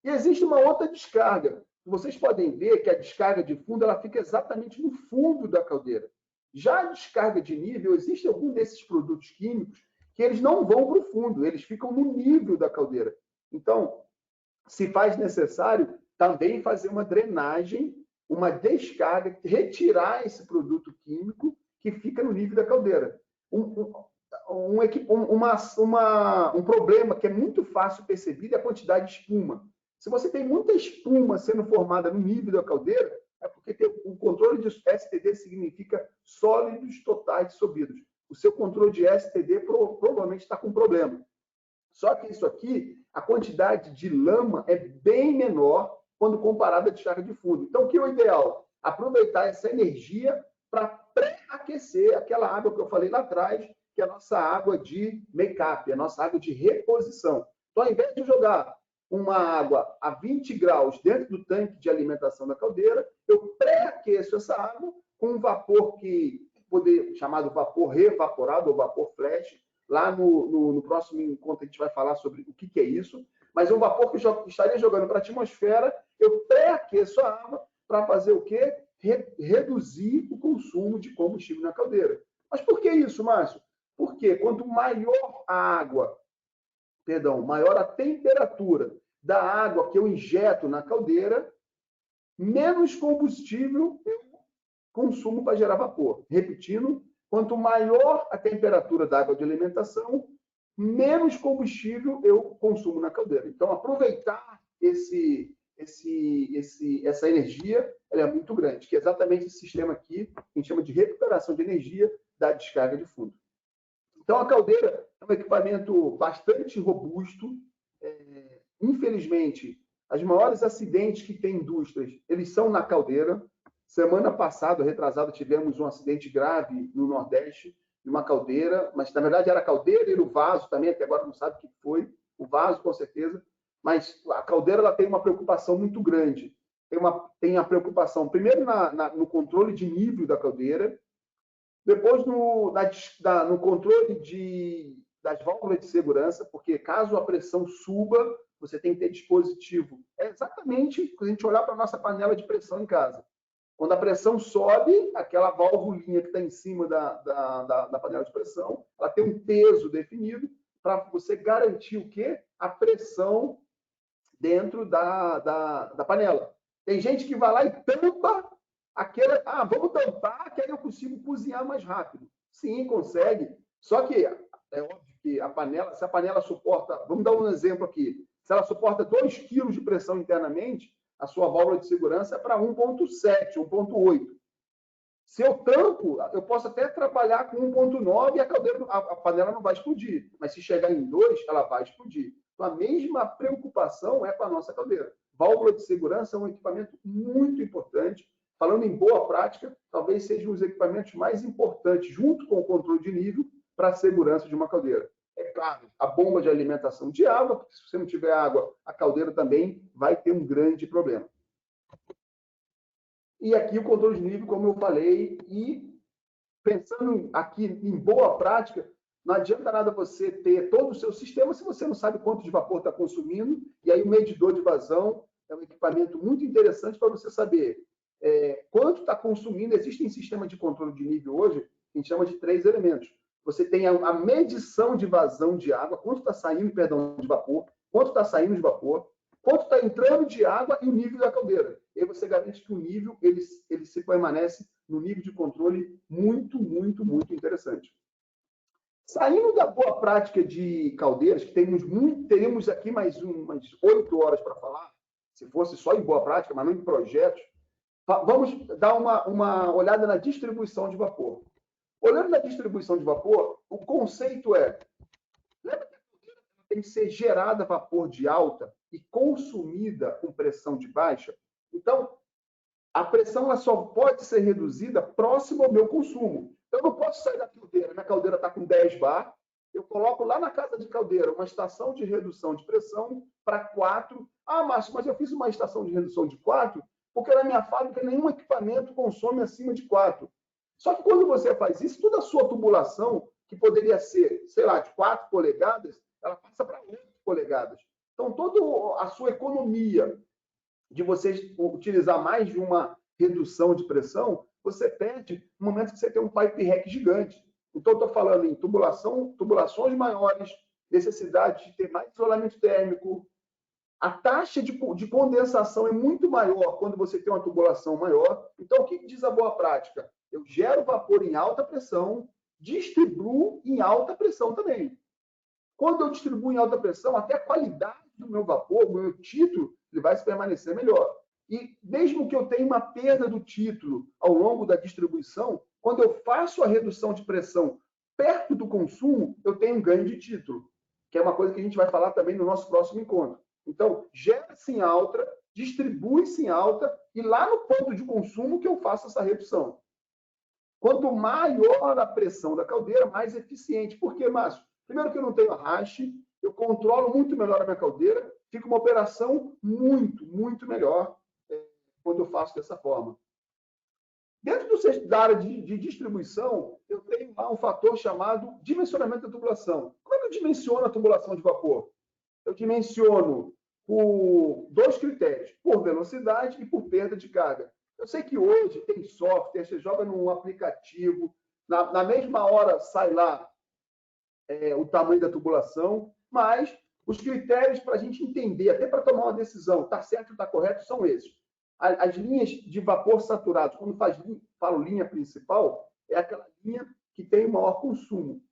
E existe uma outra descarga. Vocês podem ver que a descarga de fundo ela fica exatamente no fundo da caldeira. Já a descarga de nível, existe algum desses produtos químicos que eles não vão para o fundo, eles ficam no nível da caldeira. Então, se faz necessário também fazer uma drenagem, uma descarga, retirar esse produto químico que fica no nível da caldeira. Um problema que é muito fácil percebido é a quantidade de espuma. Se você tem muita espuma sendo formada no nível da caldeira, é porque o controle de STD significa sólidos totais dissolvidos. O seu controle de STD provavelmente está com problema. Só que isso aqui, a quantidade de lama é bem menor quando comparada à descarga de fundo. Então, o que é o ideal? Aproveitar essa energia para pré-aquecer aquela água que eu falei lá atrás, que é a nossa água de make-up, a nossa água de reposição. Então, ao invés de jogar uma água a 20 graus dentro do tanque de alimentação da caldeira, eu pré-aqueço essa água com um vapor chamado vapor reevaporado ou vapor flash. Lá no próximo encontro a gente vai falar sobre o que é isso, mas é um vapor que eu estaria jogando para a atmosfera, eu pré-aqueço a água para fazer o quê? Reduzir o consumo de combustível na caldeira. Mas por que isso, Márcio? Porque quanto maior maior a temperatura da água que eu injeto na caldeira, menos combustível eu consumo para gerar vapor. Repetindo, quanto maior a temperatura da água de alimentação, menos combustível eu consumo na caldeira. Então, aproveitar essa energia ela é muito grande, que é exatamente esse sistema aqui, que a gente chama de recuperação de energia da descarga de fundo. Então, a caldeira é um equipamento bastante robusto. Infelizmente, os maiores acidentes que tem indústrias, eles são na caldeira. Semana passada, retrasada, tivemos um acidente grave no Nordeste, de uma caldeira, mas na verdade era a caldeira e o vaso também, até agora não sabe o que foi, o vaso com certeza, mas a caldeira ela tem uma preocupação muito grande. Tem a preocupação, primeiro no controle de nível da caldeira, depois no controle das válvulas de segurança, porque caso a pressão suba, você tem que ter dispositivo. É exatamente a gente olhar para a nossa panela de pressão em casa. Quando a pressão sobe, aquela válvulinha que está em cima da panela de pressão, ela tem um peso definido para você garantir o quê? A pressão dentro da panela. Tem gente que vai lá e tampa aquela... vamos tampar, que aí eu consigo cozinhar mais rápido. Sim, consegue. Só que é óbvio que se a panela suporta... Vamos dar um exemplo aqui. Se ela suporta 2 kg de pressão internamente, a sua válvula de segurança é para 1,7, 1,8. Se eu tranco, eu posso até trabalhar com 1.9 e a panela não vai explodir. Mas se chegar em 2, ela vai explodir. Então, a mesma preocupação é com a nossa caldeira. Válvula de segurança é um equipamento muito importante. Falando em boa prática, talvez sejam os equipamentos mais importantes, junto com o controle de nível, para a segurança de uma caldeira. É claro, a bomba de alimentação de água, porque se você não tiver água, a caldeira também vai ter um grande problema. E aqui o controle de nível, como eu falei, e pensando aqui em boa prática, não adianta nada você ter todo o seu sistema se você não sabe quanto de vapor está consumindo, e aí o medidor de vazão é um equipamento muito interessante para você saber quanto está consumindo. Existem sistemas de controle de nível hoje, que a gente chama de 3 elementos. Você tem a medição de vazão de água, quanto está saindo, perdão, de vapor, quanto está saindo de vapor, quanto está entrando de água e o nível da caldeira. E aí você garante que o nível ele se permanece no nível de controle muito, muito, muito interessante. Saindo da boa prática de caldeiras, que teremos aqui mais umas 8 horas para falar, se fosse só em boa prática, mas não em projetos, vamos dar uma olhada na distribuição de vapor. Olhando na distribuição de vapor, o conceito lembra que a caldeira tem que ser gerada a vapor de alta e consumida com pressão de baixa? Então, a pressão ela só pode ser reduzida próximo ao meu consumo. Então, eu não posso sair da caldeira, minha caldeira está com 10 bar, eu coloco lá na casa de caldeira uma estação de redução de pressão para 4. Ah, Márcio, mas eu fiz uma estação de redução de 4 porque na minha fábrica nenhum equipamento consome acima de 4. Só que quando você faz isso, toda a sua tubulação, que poderia ser, sei lá, de 4 polegadas, ela passa para 8 polegadas. Então, toda a sua economia de você utilizar mais de uma redução de pressão, você perde no momento que você tem um pipe rack gigante. Então, estou falando em tubulações maiores, necessidade de ter mais isolamento térmico. A taxa de condensação é muito maior quando você tem uma tubulação maior. Então, o que diz a boa prática? Eu gero vapor em alta pressão, distribuo em alta pressão também. Quando eu distribuo em alta pressão, até a qualidade do meu vapor, do meu título, ele vai se permanecer melhor. E mesmo que eu tenha uma perda do título ao longo da distribuição, quando eu faço a redução de pressão perto do consumo, eu tenho um ganho de título, que é uma coisa que a gente vai falar também no nosso próximo encontro. Então, gera-se em alta, distribui-se em alta, e lá no ponto de consumo que eu faço essa redução. Quanto maior a pressão da caldeira, mais eficiente. Por quê, Márcio? Primeiro que eu não tenho arraste, eu controlo muito melhor a minha caldeira, fica uma operação muito, muito melhor quando eu faço dessa forma. Dentro da área de distribuição, eu tenho lá um fator chamado dimensionamento da tubulação. Como é que eu dimensiono a tubulação de vapor? Eu dimensiono por 2 critérios, por velocidade e por perda de carga. Eu sei que hoje tem software, você joga num aplicativo, na mesma hora sai lá o tamanho da tubulação, mas os critérios para a gente entender, até para tomar uma decisão, está certo ou está correto, são esses. As linhas de vapor saturado, quando falo linha principal, é aquela linha que tem o maior consumo.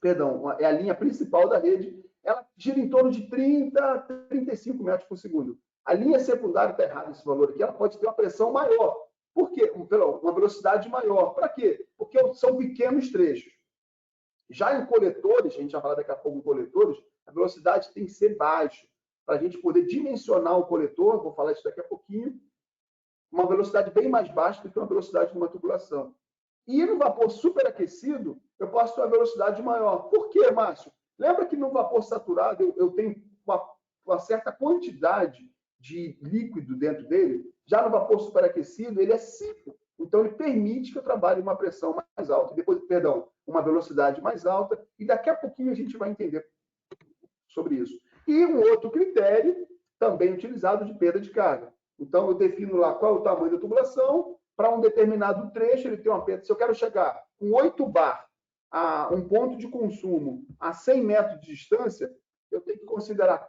Perdão, é a linha principal da rede, ela gira em torno de 30 a 35 metros por segundo. A linha secundária está errada esse valor aqui, ela pode ter uma pressão maior. Por quê? Uma velocidade maior. Para quê? Porque são pequenos trechos. Já em coletores, a gente vai falar daqui a pouco em coletores, a velocidade tem que ser baixa. Para a gente poder dimensionar o coletor, vou falar isso daqui a pouquinho, uma velocidade bem mais baixa do que uma velocidade de uma tubulação. E no vapor superaquecido, eu posso ter uma velocidade maior. Por quê, Márcio? Lembra que no vapor saturado eu tenho uma certa quantidade de líquido dentro dele? Já no vapor superaquecido, ele é seco. Então, ele permite que eu trabalhe uma pressão mais alta, depois, perdão, uma velocidade mais alta, e daqui a pouquinho a gente vai entender sobre isso. E um outro critério, também utilizado, de perda de carga. Então, eu defino lá qual é o tamanho da tubulação, para um determinado trecho, ele tem uma perda. Se eu quero chegar com 8 bar a um ponto de consumo a 100 metros de distância, eu tenho que considerar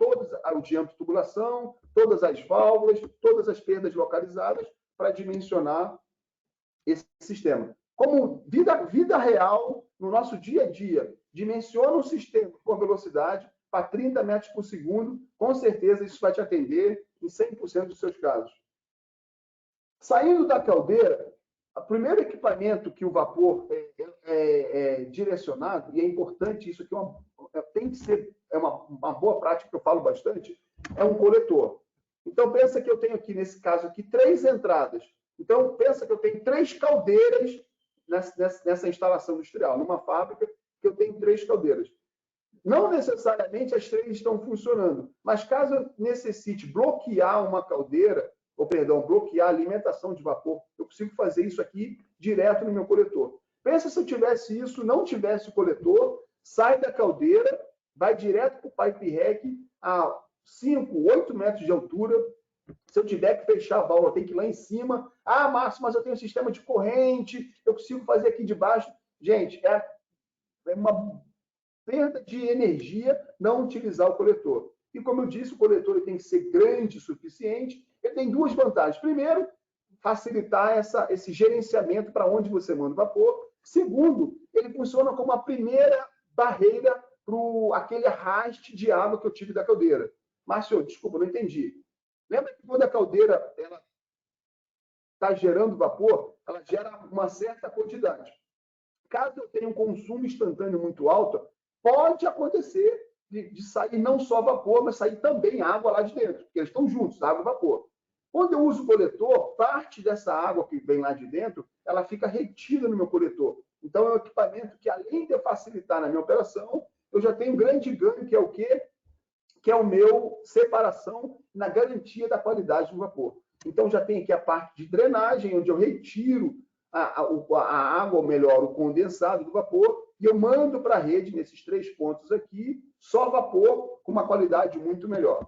o diâmetro de tubulação, todas as válvulas, todas as perdas localizadas, para dimensionar esse sistema. Como vida real, no nosso dia a dia, dimensiona um sistema com velocidade para 30 metros por segundo, com certeza isso vai te atender em 100% dos seus casos. Saindo da caldeira, O primeiro equipamento que o vapor é direcionado, e é importante isso aqui, tem que ser uma boa prática que eu falo bastante, é um coletor. Então, pensa que eu tenho aqui, nesse caso aqui, 3 entradas. Então, pensa que eu tenho 3 caldeiras nessa instalação industrial, numa fábrica que eu tenho 3 caldeiras. Não necessariamente as 3 estão funcionando, mas caso eu necessite bloquear uma caldeira, ou perdão, bloquear a alimentação de vapor, eu consigo fazer isso aqui direto no meu coletor. Pensa se eu tivesse isso, não tivesse o coletor, sai da caldeira, vai direto para o pipe rack a 5, 8 metros de altura. Se eu tiver que fechar a válvula, eu tenho que ir lá em cima. Ah, Márcio, mas eu tenho um sistema de corrente, eu consigo fazer aqui de baixo. Gente, é uma perda de energia não utilizar o coletor. E como eu disse, o coletor tem que ser grande o suficiente. Ele tem 2 vantagens. Primeiro, facilitar esse gerenciamento para onde você manda o vapor. Segundo, ele funciona como a primeira barreira para aquele arraste de água que eu tive da caldeira. Márcio, desculpa, não entendi. Lembra que quando a caldeira está gerando vapor, ela gera uma certa quantidade. Caso eu tenha um consumo instantâneo muito alto, pode acontecer de sair não só vapor, mas sair também água lá de dentro, porque eles estão juntos, água e vapor. Quando eu uso o coletor, parte dessa água que vem lá de dentro, ela fica retida no meu coletor. Então, é um equipamento que, além de facilitar na minha operação, eu já tenho um grande ganho, que é o quê? Que é o meu separação na garantia da qualidade do vapor. Então, já tem aqui a parte de drenagem, onde eu retiro a água, ou melhor, o condensado do vapor, e eu mando para a rede, nesses 3 pontos aqui, só vapor com uma qualidade muito melhor.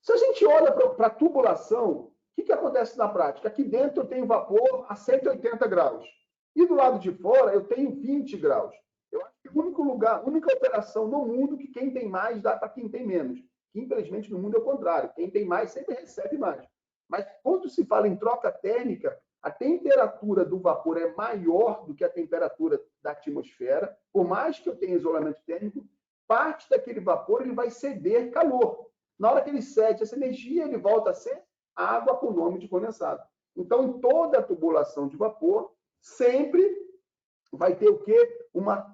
Se a gente olha para a tubulação, o que acontece na prática? Aqui dentro eu tenho vapor a 180 graus. E do lado de fora eu tenho 20 graus. Eu acho que o único lugar, a única operação no mundo que quem tem mais dá para quem tem menos. Que, infelizmente, no mundo é o contrário. Quem tem mais sempre recebe mais. Mas quando se fala em troca térmica, a temperatura do vapor é maior do que a temperatura da atmosfera. Por mais que eu tenha isolamento térmico, parte daquele vapor ele vai ceder calor. Na hora que ele cede essa energia, ele volta a ser água com nome de condensado. Então, em toda a tubulação de vapor, sempre vai ter o quê? Uma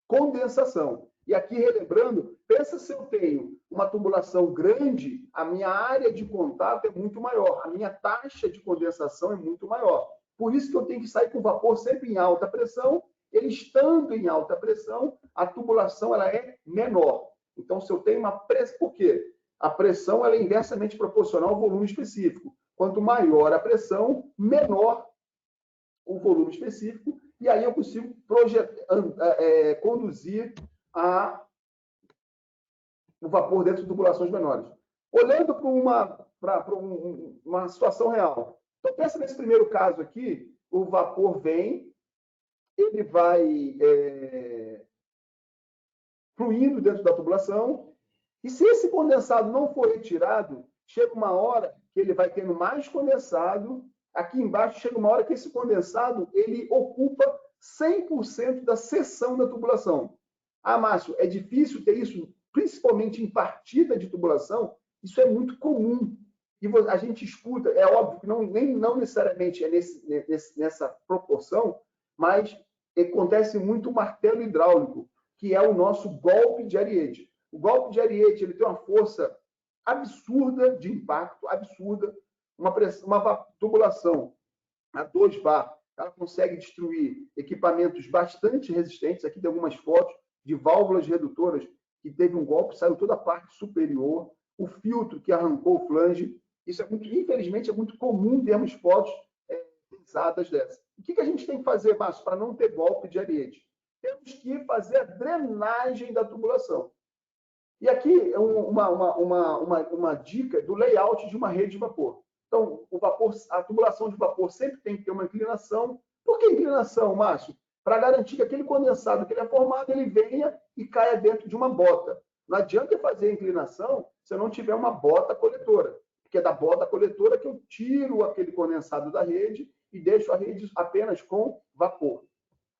condensação. E aqui, relembrando, pensa se eu tenho uma tubulação grande, a minha área de contato é muito maior, a minha taxa de condensação é muito maior. Por isso que eu tenho que sair com o vapor sempre em alta pressão. Ele estando em alta pressão, a tubulação ela é menor. Então, se eu tenho uma pressão... Por quê? A pressão ela é inversamente proporcional ao volume específico. Quanto maior a pressão, menor o volume específico, e aí eu consigo conduzir o vapor dentro de tubulações menores. Olhando para uma situação real. Então, pensa nesse primeiro caso aqui, o vapor vem, ele vai fluindo dentro da tubulação, e se esse condensado não for retirado, chega uma hora que ele vai tendo mais condensado, aqui embaixo chega uma hora que esse condensado ele ocupa 100% da seção da tubulação. Ah, Márcio, é difícil ter isso, principalmente em partida de tubulação? Isso é muito comum. E a gente escuta, é óbvio que não necessariamente é nessa proporção, mas acontece muito o martelo hidráulico, que é o nosso golpe de Ariete. O golpe de Ariete ele tem uma força absurda de impacto, absurda. Uma tubulação a 2 bar, ela consegue destruir equipamentos bastante resistentes. Aqui tem algumas fotos de válvulas redutoras que teve um golpe, saiu toda a parte superior, o filtro que arrancou o flange. Isso infelizmente, é muito comum termos fotos pesadas dessas. O que a gente tem que fazer, Márcio, para não ter golpe de Ariete? Temos que fazer a drenagem da tubulação. E aqui é uma dica do layout de uma rede de vapor. Então, a tubulação de vapor sempre tem que ter uma inclinação. Por que inclinação, Márcio? Para garantir que aquele condensado que ele é formado, ele venha e caia dentro de uma bota. Não adianta fazer a inclinação se eu não tiver uma bota coletora. Porque é da bota coletora que eu tiro aquele condensado da rede e deixo a rede apenas com vapor.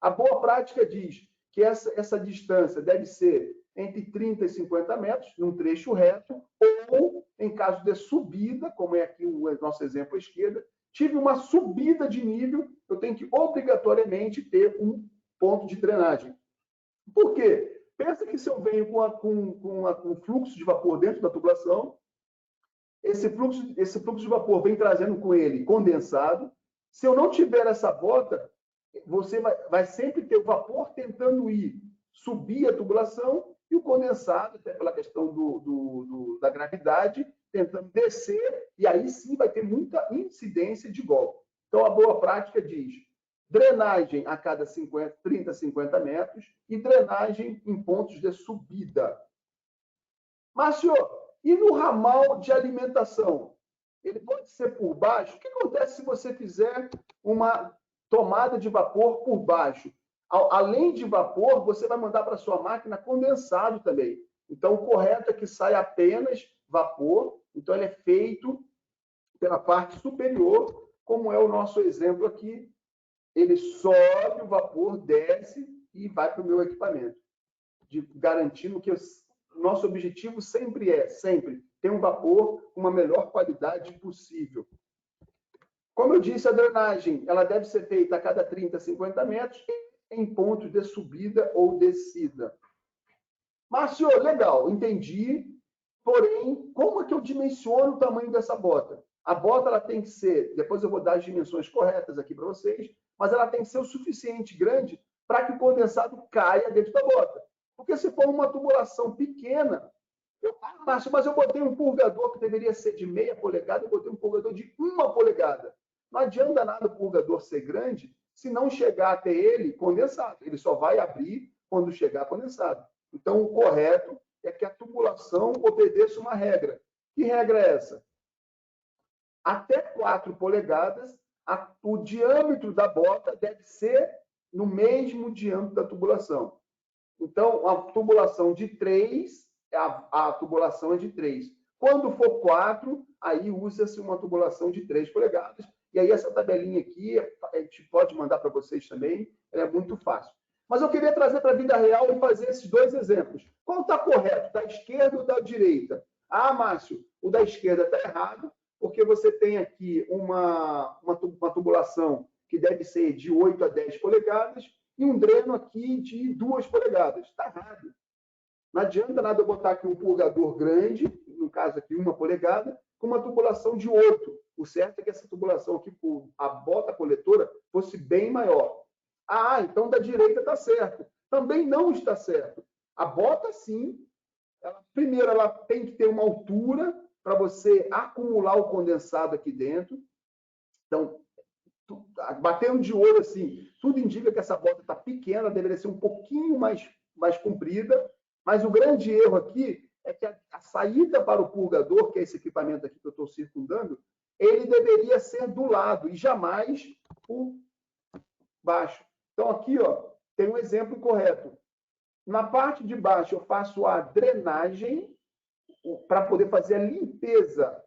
A boa prática diz que essa distância deve ser entre 30 e 50 metros, num trecho reto, ou, em caso de subida, como é aqui o nosso exemplo à esquerda, tive uma subida de nível, eu tenho que obrigatoriamente ter um ponto de drenagem. Por quê? Pensa que se eu venho com fluxo de vapor dentro da tubulação, esse fluxo de vapor vem trazendo com ele condensado. Se eu não tiver essa bota, você vai sempre ter o vapor tentando subir a tubulação e o condensado, até pela questão da gravidade, tentando descer, e aí sim vai ter muita incidência de golpe. Então, a boa prática diz drenagem a cada 30, 50 metros e drenagem em pontos de subida. Márcio, e no ramal de alimentação? Ele pode ser por baixo? O que acontece se você fizer uma tomada de vapor por baixo? Além de vapor, você vai mandar para a sua máquina condensado também. Então, o correto é que saia apenas vapor. Então, ele é feito pela parte superior, como é o nosso exemplo aqui. Ele sobe o vapor, desce e vai para o meu equipamento, garantindo que o nosso objetivo sempre ter um vapor com uma melhor qualidade possível. Como eu disse, a drenagem ela deve ser feita a cada 30, 50 metros em pontos de subida ou descida. Márcio, legal, entendi. Porém, como é que eu dimensiono o tamanho dessa bota? A bota ela tem que ser, depois eu vou dar as dimensões corretas aqui para vocês, mas ela tem que ser o suficiente grande para que o condensado caia dentro da bota. Porque se for uma tubulação pequena, Márcio, mas eu botei um purgador que deveria ser de meia polegada, eu botei um purgador de 1 polegada. Não adianta nada o purgador ser grande se não chegar até ele condensado. Ele só vai abrir quando chegar condensado. Então, o correto é que a tubulação obedeça uma regra. Que regra é essa? Até 4 polegadas, o diâmetro da bota deve ser no mesmo diâmetro da tubulação. Então, a tubulação de 3, a tubulação é de 3. Quando for 4, aí usa-se uma tubulação de 3 polegadas. E aí essa tabelinha aqui, a gente pode mandar para vocês também, ela é muito fácil. Mas eu queria trazer para a vida real e fazer esses dois exemplos. Qual está correto, da esquerda ou da direita? Ah, Márcio, o da esquerda está errado, porque você tem aqui uma tubulação que deve ser de 8 a 10 polegadas e um dreno aqui de 2 polegadas. Está errado. Não adianta nada eu botar aqui um purgador grande, no caso aqui 1 polegada, com uma tubulação de 8. O certo é que essa tubulação aqui, a bota coletora, fosse bem maior. Ah, então da direita está certo. Também não está certo. A bota, sim, primeiro ela tem que ter uma altura para você acumular o condensado aqui dentro. Então, batendo de olho assim, tudo indica que essa bota está pequena, deveria ser um pouquinho mais comprida, mas o grande erro aqui é que a saída para o purgador, que é esse equipamento aqui que eu estou circundando, ele deveria ser do lado e jamais por baixo. Então, aqui ó, tem um exemplo correto. Na parte de baixo, eu faço a drenagem para poder fazer a limpeza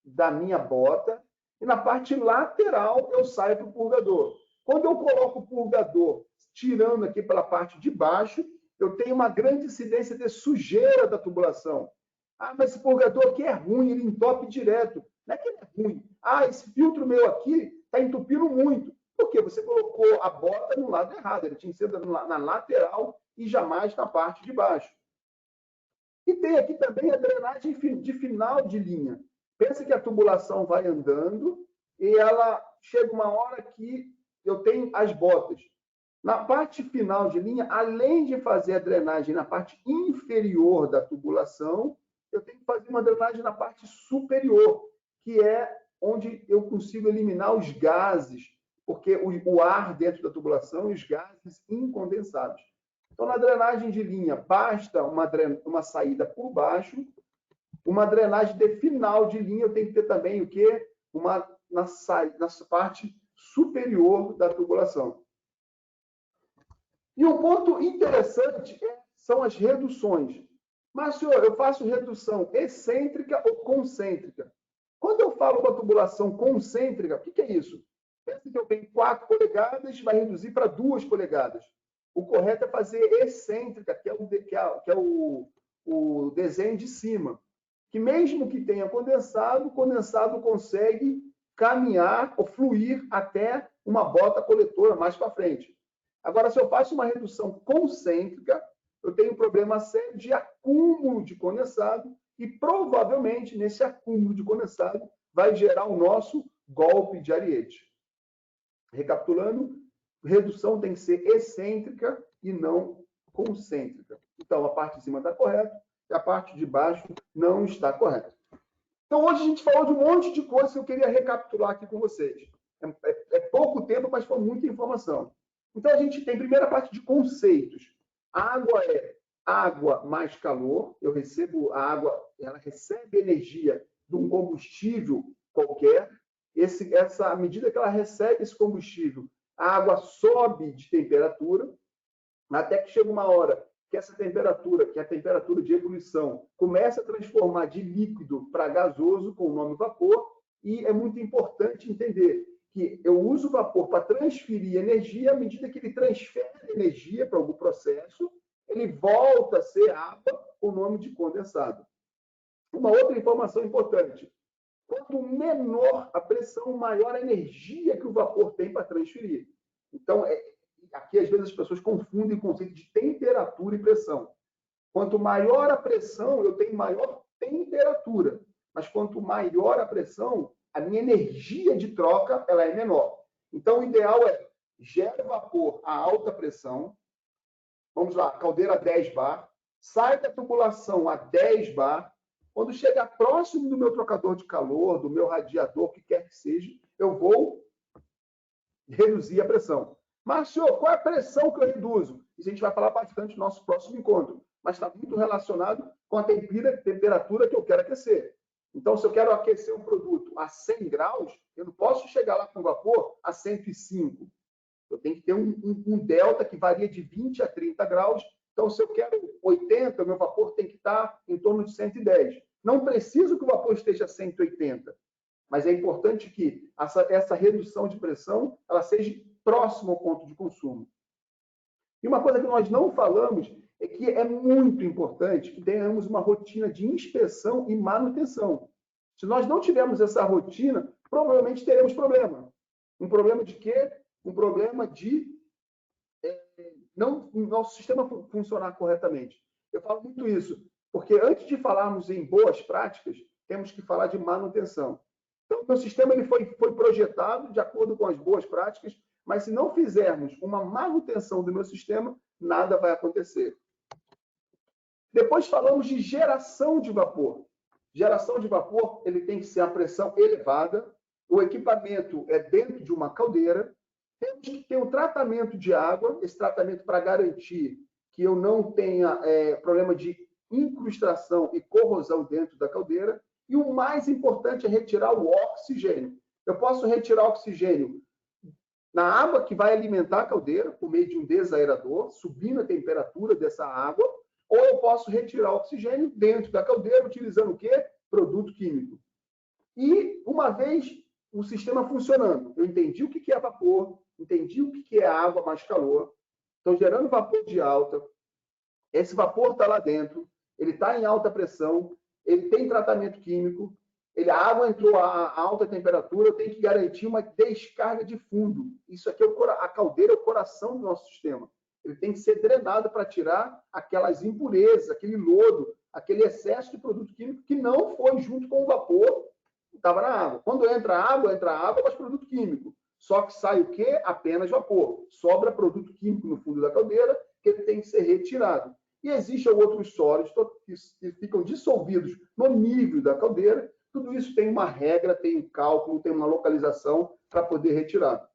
da minha bota. E na parte lateral, eu saio para o purgador. Quando eu coloco o purgador tirando aqui pela parte de baixo, eu tenho uma grande incidência de sujeira da tubulação. Ah, mas esse purgador aqui é ruim, ele entope direto. Não é que ele é ruim. Ah, esse filtro meu aqui está entupindo muito. Por quê? Você colocou a bota no lado errado. Ele tinha que ser na lateral e jamais na parte de baixo. E tem aqui também a drenagem de final de linha. Pensa que a tubulação vai andando e ela chega uma hora que eu tenho as botas. Na parte final de linha, além de fazer a drenagem na parte inferior da tubulação, eu tenho que fazer uma drenagem na parte superior, que é onde eu consigo eliminar os gases, porque o ar dentro da tubulação e os gases incondensados. Então, na drenagem de linha, basta uma saída por baixo. Uma drenagem de final de linha, eu tenho que ter também o quê? Na parte superior da tubulação. E um ponto interessante são as reduções. Mas, senhor, eu faço redução excêntrica ou concêntrica? Quando eu falo uma tubulação concêntrica, o que é isso? Pensa que eu tenho 4 polegadas, vai reduzir para 2 polegadas. O correto é fazer excêntrica, que é o desenho de cima. Que mesmo que tenha condensado, o condensado consegue caminhar ou fluir até uma bota coletora mais para frente. Agora, se eu faço uma redução concêntrica, eu tenho um problema sério de acúmulo de condensado e provavelmente nesse acúmulo de condensado vai gerar o nosso golpe de Ariete. Recapitulando, redução tem que ser excêntrica e não concêntrica. Então, a parte de cima está correta e a parte de baixo não está correta. Então, hoje a gente falou de um monte de coisas que eu queria recapitular aqui com vocês. É pouco tempo, mas foi muita informação. Então, a gente tem a primeira parte de conceitos. A água é água mais calor. Eu recebo a água, ela recebe energia de um combustível qualquer. À medida que ela recebe esse combustível, a água sobe de temperatura, até que chega uma hora que essa temperatura, que é a temperatura de ebulição, começa a transformar de líquido para gasoso, com o nome vapor, e é muito importante entender que eu uso o vapor para transferir energia, à medida que ele transfere energia para algum processo, ele volta a ser água, com o nome de condensado. Uma outra informação importante: quanto menor a pressão, maior a energia que o vapor tem para transferir. Então, aqui às vezes as pessoas confundem o conceito de temperatura e pressão. Quanto maior a pressão, eu tenho maior temperatura. Mas quanto maior a pressão, a minha energia de troca ela é menor. Então, o ideal é gera vapor a alta pressão. Vamos lá, caldeira 10 bar. Sai da tubulação a 10 bar. Quando chega próximo do meu trocador de calor, do meu radiador, o que quer que seja, eu vou reduzir a pressão. Márcio, qual é a pressão que eu reduzo? Isso a gente vai falar bastante no nosso próximo encontro, mas está muito relacionado com a temperatura que eu quero aquecer. Então, se eu quero aquecer um produto a 100 graus, eu não posso chegar lá com vapor a 105. Eu tenho que ter um delta que varia de 20 a 30 graus. Então, se eu quero 80, meu vapor tem que estar em torno de 110. Não preciso que o vapor esteja a 180, mas é importante que essa redução de pressão ela seja próxima ao ponto de consumo. E uma coisa que nós não falamos é que é muito importante que tenhamos uma rotina de inspeção e manutenção. Se nós não tivermos essa rotina, provavelmente teremos problema. Um problema de quê? Um problema de não o nosso sistema funcionar corretamente. Eu falo muito isso, porque antes de falarmos em boas práticas, temos que falar de manutenção. Então, o meu sistema ele foi projetado de acordo com as boas práticas, mas se não fizermos uma manutenção do meu sistema, nada vai acontecer. Depois falamos de geração de vapor. Geração de vapor ele tem que ser a pressão elevada, o equipamento é dentro de uma caldeira, temos que ter um tratamento de água, esse tratamento para garantir que eu não tenha problema de incrustação e corrosão dentro da caldeira. E o mais importante é retirar o oxigênio. Eu posso retirar o oxigênio na água que vai alimentar a caldeira, por meio de um desaerador, subindo a temperatura dessa água, ou eu posso retirar o oxigênio dentro da caldeira, utilizando o quê? Produto químico. E, uma vez o sistema funcionando, eu entendi o que é vapor, entendi o que é água mais calor, estou gerando vapor de alta, esse vapor está lá dentro, ele está em alta pressão, ele tem tratamento químico, a água entrou a alta temperatura, eu tenho que garantir uma descarga de fundo. Isso aqui a caldeira é o coração do nosso sistema. Ele tem que ser drenado para tirar aquelas impurezas, aquele lodo, aquele excesso de produto químico que não foi junto com o vapor que estava na água. Quando entra água, mas produto químico. Só que sai o quê? Apenas vapor. Sobra produto químico no fundo da caldeira que ele tem que ser retirado. E existem outros sólidos que ficam dissolvidos no nível da caldeira. Tudo isso tem uma regra, tem um cálculo, tem uma localização para poder retirar.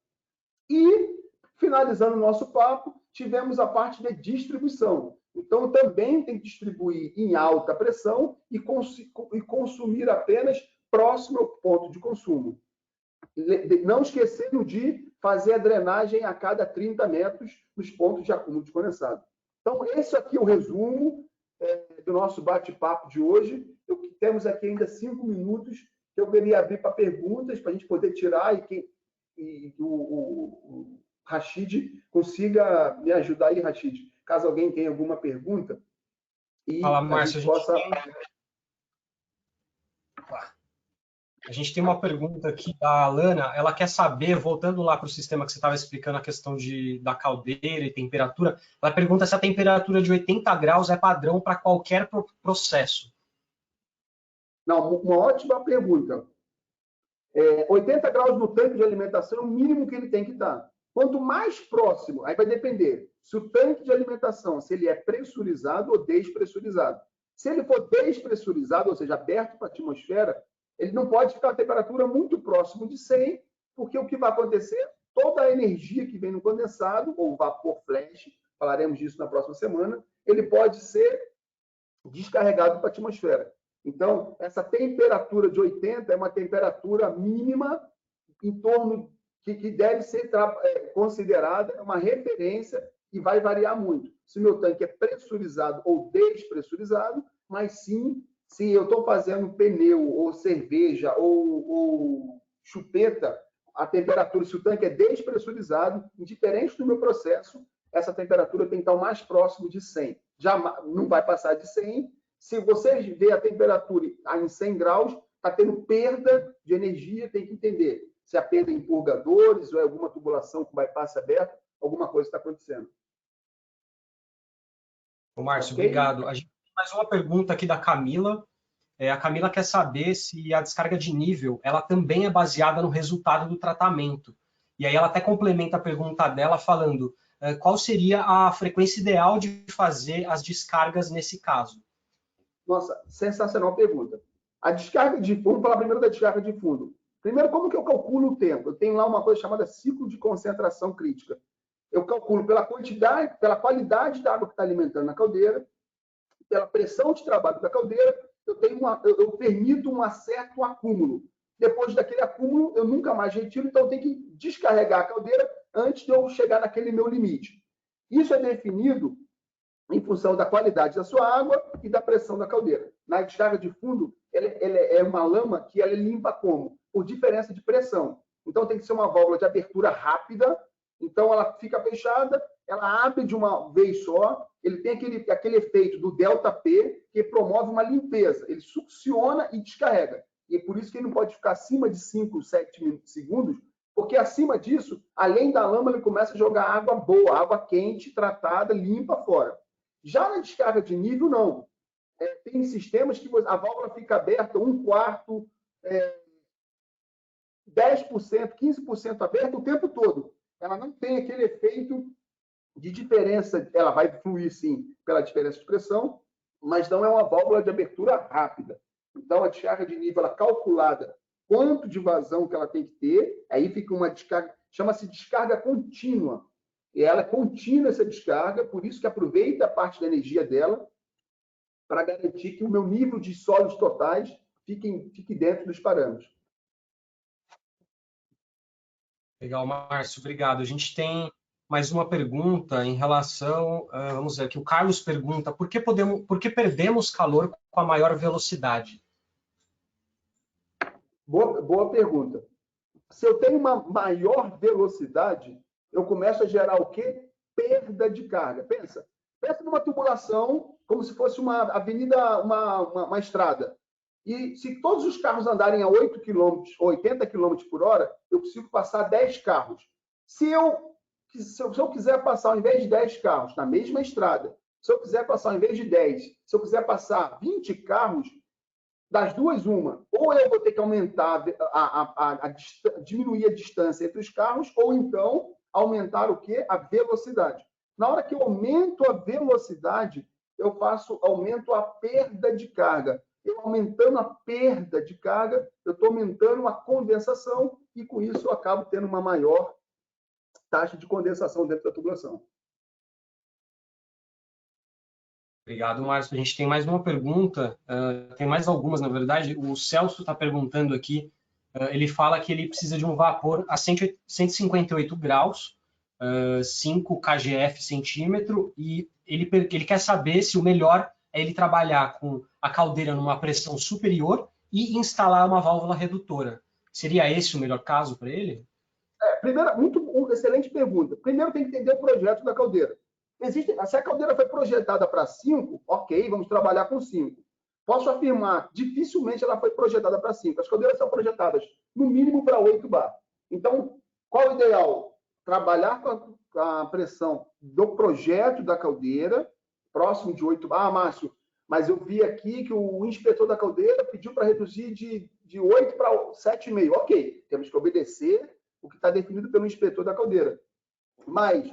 E, finalizando o nosso papo, tivemos a parte de distribuição. Então, também tem que distribuir em alta pressão e consumir apenas próximo ao ponto de consumo. Não esquecendo de fazer a drenagem a cada 30 metros nos pontos de acúmulo de condensado. Então, esse aqui é o resumo do nosso bate-papo de hoje. Temos aqui ainda 5 minutos que eu queria abrir para perguntas, para a gente poder tirar e o Rashid consiga me ajudar aí, Rashid, caso alguém tenha alguma pergunta. Fala, Márcio, a gente possa... A gente tem uma pergunta aqui da Alana, ela quer saber, voltando lá para o sistema que você estava explicando, a questão da caldeira e temperatura, ela pergunta se a temperatura de 80 graus é padrão para qualquer processo. Não, uma ótima pergunta. 80 graus no tanque de alimentação é o mínimo que ele tem que estar. Quanto mais próximo, aí vai depender se o tanque de alimentação, se ele é pressurizado ou despressurizado. Se ele for despressurizado, ou seja, aberto para a atmosfera, ele não pode ficar a temperatura muito próximo de 100, porque o que vai acontecer, toda a energia que vem no condensado, ou vapor flash, falaremos disso na próxima semana, ele pode ser descarregado para a atmosfera. Então, essa temperatura de 80 é uma temperatura mínima em torno que deve ser considerada uma referência e vai variar muito. Se o meu tanque é pressurizado ou despressurizado, mas sim, se eu estou fazendo pneu ou cerveja ou chupeta, a temperatura, se o tanque é despressurizado, indiferente do meu processo, essa temperatura tem que estar o mais próximo de 100. Já não vai passar de 100. Se você vê a temperatura em 100 graus, está tendo perda de energia, tem que entender se a perda é em purgadores ou é alguma tubulação com bypass aberto, alguma coisa está acontecendo. Ô, Márcio, okay? Obrigado. A gente tem mais uma pergunta aqui da Camila. A Camila quer saber se a descarga de nível ela também é baseada no resultado do tratamento. E aí ela até complementa a pergunta dela falando qual seria a frequência ideal de fazer as descargas nesse caso. Nossa, sensacional pergunta. A descarga de fundo, vamos falar primeiro da descarga de fundo. Primeiro, como que eu calculo o tempo? Eu tenho lá uma coisa chamada ciclo de concentração crítica. Eu calculo pela quantidade, pela qualidade da água que está alimentando a caldeira, pela pressão de trabalho da caldeira, eu permito um certo acúmulo. Depois daquele acúmulo, eu nunca mais retiro, então eu tenho que descarregar a caldeira antes de eu chegar naquele meu limite. Isso é definido em função da qualidade da sua água e da pressão da caldeira. Na descarga de fundo, ela é uma lama que ela limpa como? Por diferença de pressão. Então, tem que ser uma válvula de abertura rápida. Então, ela fica fechada, ela abre de uma vez só. Ele tem aquele efeito do ΔP, que promove uma limpeza. Ele succiona e descarrega. E é por isso que ele não pode ficar acima de 5, 7 segundos, porque acima disso, além da lama, ele começa a jogar água boa, água quente, tratada, limpa fora. Já na descarga de nível, não. Tem sistemas que a válvula fica aberta 1/4, 10%, 15% aberta o tempo todo. Ela não tem aquele efeito de diferença. Ela vai fluir, sim, pela diferença de pressão, mas não é uma válvula de abertura rápida. Então, a descarga de nível ela calculada, quanto de vazão que ela tem que ter, aí fica uma descarga, chama-se descarga contínua. E ela é contínua essa descarga, por isso que aproveita a parte da energia dela para garantir que o meu nível de sólidos totais fique dentro dos parâmetros. Legal, Márcio, obrigado. A gente tem mais uma pergunta em relação, vamos ver aqui, o Carlos pergunta, por que perdemos calor com a maior velocidade? Boa pergunta. Se eu tenho uma maior velocidade, eu começo a gerar o quê? Perda de carga. Pensa numa tubulação como se fosse uma avenida, uma estrada. E se todos os carros andarem a 8 km, 80 km por hora, eu consigo passar 10 carros. Se eu quiser passar, ao invés de 10 carros, na mesma estrada, se eu quiser passar, ao invés de 10, se eu quiser passar 20 carros, das duas, uma. Ou eu vou ter que aumentar, diminuir a distância entre os carros, ou então aumentar o quê? A velocidade. Na hora que eu aumento a velocidade, eu aumento a perda de carga. Eu aumentando a perda de carga, eu estou aumentando a condensação e, com isso, eu acabo tendo uma maior taxa de condensação dentro da tubulação. Obrigado, Márcio. A gente tem mais uma pergunta, tem mais algumas, na verdade. O Celso está perguntando aqui, ele fala que ele precisa de um vapor a 158 graus, 5 kgf centímetro, e ele quer saber se o melhor é ele trabalhar com a caldeira numa pressão superior e instalar uma válvula redutora. Seria esse o melhor caso para ele? Primeiro, excelente pergunta. Primeiro tem que entender o projeto da caldeira. Se a caldeira foi projetada para 5, ok, vamos trabalhar com 5. posso afirmar, dificilmente ela foi projetada para 5. As caldeiras são projetadas, no mínimo, para 8 bar. Então, qual o ideal? Trabalhar com a pressão do projeto da caldeira, próximo de 8 bar. Ah, Márcio, mas eu vi aqui que o inspetor da caldeira pediu para reduzir de 8 para 7,5. Ok, temos que obedecer o que está definido pelo inspetor da caldeira. Mas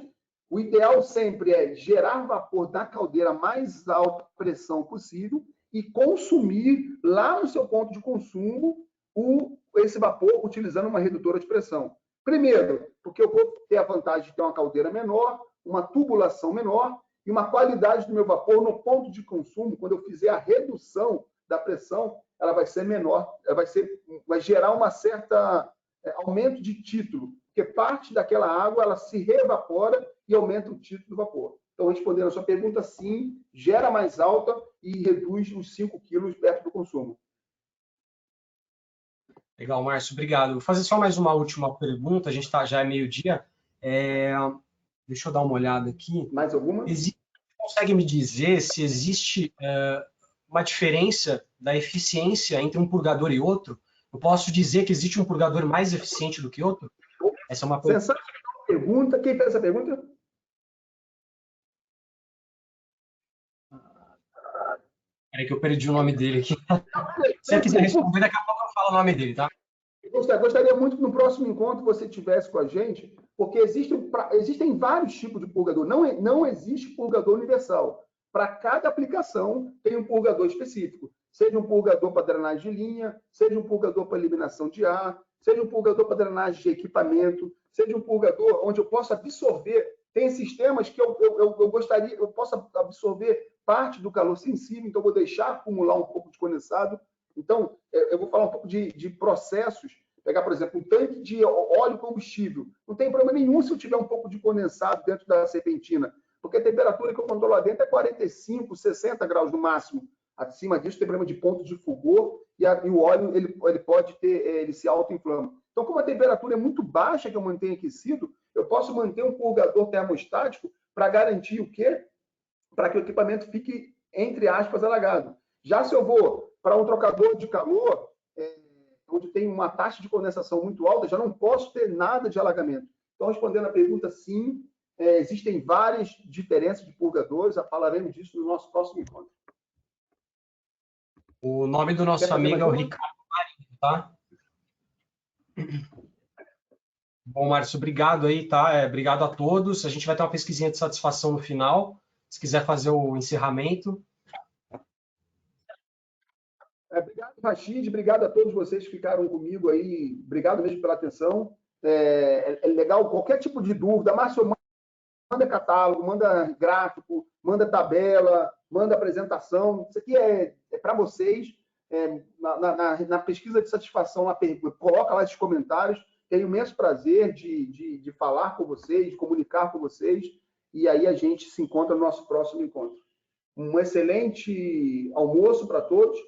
o ideal sempre é gerar vapor da caldeira a mais alta pressão possível e consumir lá no seu ponto de consumo esse vapor utilizando uma redutora de pressão. Primeiro, porque eu vou ter a vantagem de ter uma caldeira menor, uma tubulação menor e uma qualidade do meu vapor no ponto de consumo. Quando eu fizer a redução da pressão, ela vai ser menor, ela vai gerar uma certa aumento de título, porque parte daquela água ela se reevapora e aumenta o título do vapor. Então, respondendo a sua pergunta, sim, gera mais alta e reduz uns 5 quilos perto do consumo. Legal, Márcio, obrigado. Vou fazer só mais uma última pergunta, a gente já é meio-dia. Deixa eu dar uma olhada aqui. Mais alguma? Consegue me dizer se existe uma diferença da eficiência entre um purgador e outro? Eu posso dizer que existe um purgador mais eficiente do que outro? Essa é uma pergunta. Quem fez essa pergunta? Peraí que eu perdi o nome dele aqui. Se você quiser responder, daqui a pouco eu falo o nome dele, tá? Gostaria muito que no próximo encontro você tivesse com a gente, porque existem vários tipos de purgador. Não existe purgador universal. Para cada aplicação tem um purgador específico. Seja um purgador para drenagem de linha, seja um purgador para eliminação de ar, seja um purgador para drenagem de equipamento, seja um purgador onde eu possa absorver. Tem sistemas que eu possa absorver parte do calor sensível, então vou deixar acumular um pouco de condensado. Então, eu vou falar um pouco de processos. Pegar, por exemplo, um tanque de óleo combustível. Não tem problema nenhum se eu tiver um pouco de condensado dentro da serpentina, porque a temperatura que eu controlo lá dentro é 45, 60 graus no máximo. Acima disso tem problema de ponto de fulgor e o óleo ele pode ter, ele se autoinflama. Então, como a temperatura é muito baixa que eu mantenho aquecido, eu posso manter um purgador termostático para garantir o quê? Para que o equipamento fique, entre aspas, alagado. Já se eu vou para um trocador de calor, onde tem uma taxa de condensação muito alta, já não posso ter nada de alagamento. Então, respondendo a pergunta, sim, existem várias diferenças de purgadores, falaremos disso no nosso próximo encontro. O nome do nosso amigo é o Ricardo Marinho, tá? Bom, Márcio, obrigado aí, tá? Obrigado a todos. A gente vai ter uma pesquisinha de satisfação no final, se quiser fazer o encerramento. Obrigado, Rachid, obrigado a todos vocês que ficaram comigo aí, obrigado mesmo pela atenção. É legal, qualquer tipo de dúvida, Márcio, manda catálogo, manda gráfico, manda tabela, manda apresentação, isso aqui é para vocês. Na pesquisa de satisfação, coloca lá esses comentários, tenho imenso prazer de falar com vocês, de comunicar com vocês, e aí a gente se encontra no nosso próximo encontro. Um excelente almoço para todos,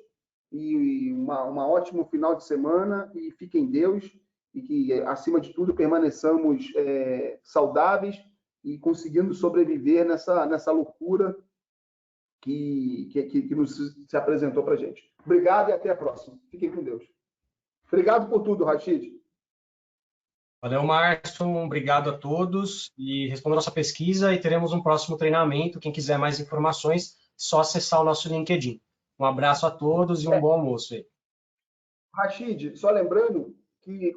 e um ótimo final de semana, e fiquem em Deus, e que, acima de tudo, permaneçamos saudáveis e conseguindo sobreviver nessa loucura que se apresentou para a gente. Obrigado e até a próxima. Fiquem com Deus. Obrigado por tudo, Rachid. Valeu, Márcio. Obrigado a todos. E responda a nossa pesquisa e teremos um próximo treinamento. Quem quiser mais informações, só acessar o nosso LinkedIn. Um abraço a todos e um bom almoço aí. Rachid, só lembrando que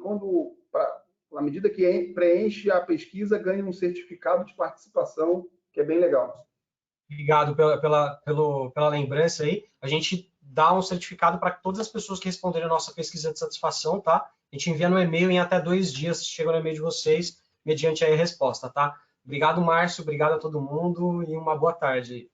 à medida que preenche a pesquisa, ganha um certificado de participação, que é bem legal. Obrigado pela lembrança aí. A gente dá um certificado para todas as pessoas que responderem a nossa pesquisa de satisfação, tá? A gente envia no e-mail em até 2 dias, chega no e-mail de vocês, mediante aí a resposta, tá? Obrigado, Márcio, obrigado a todo mundo e uma boa tarde aí.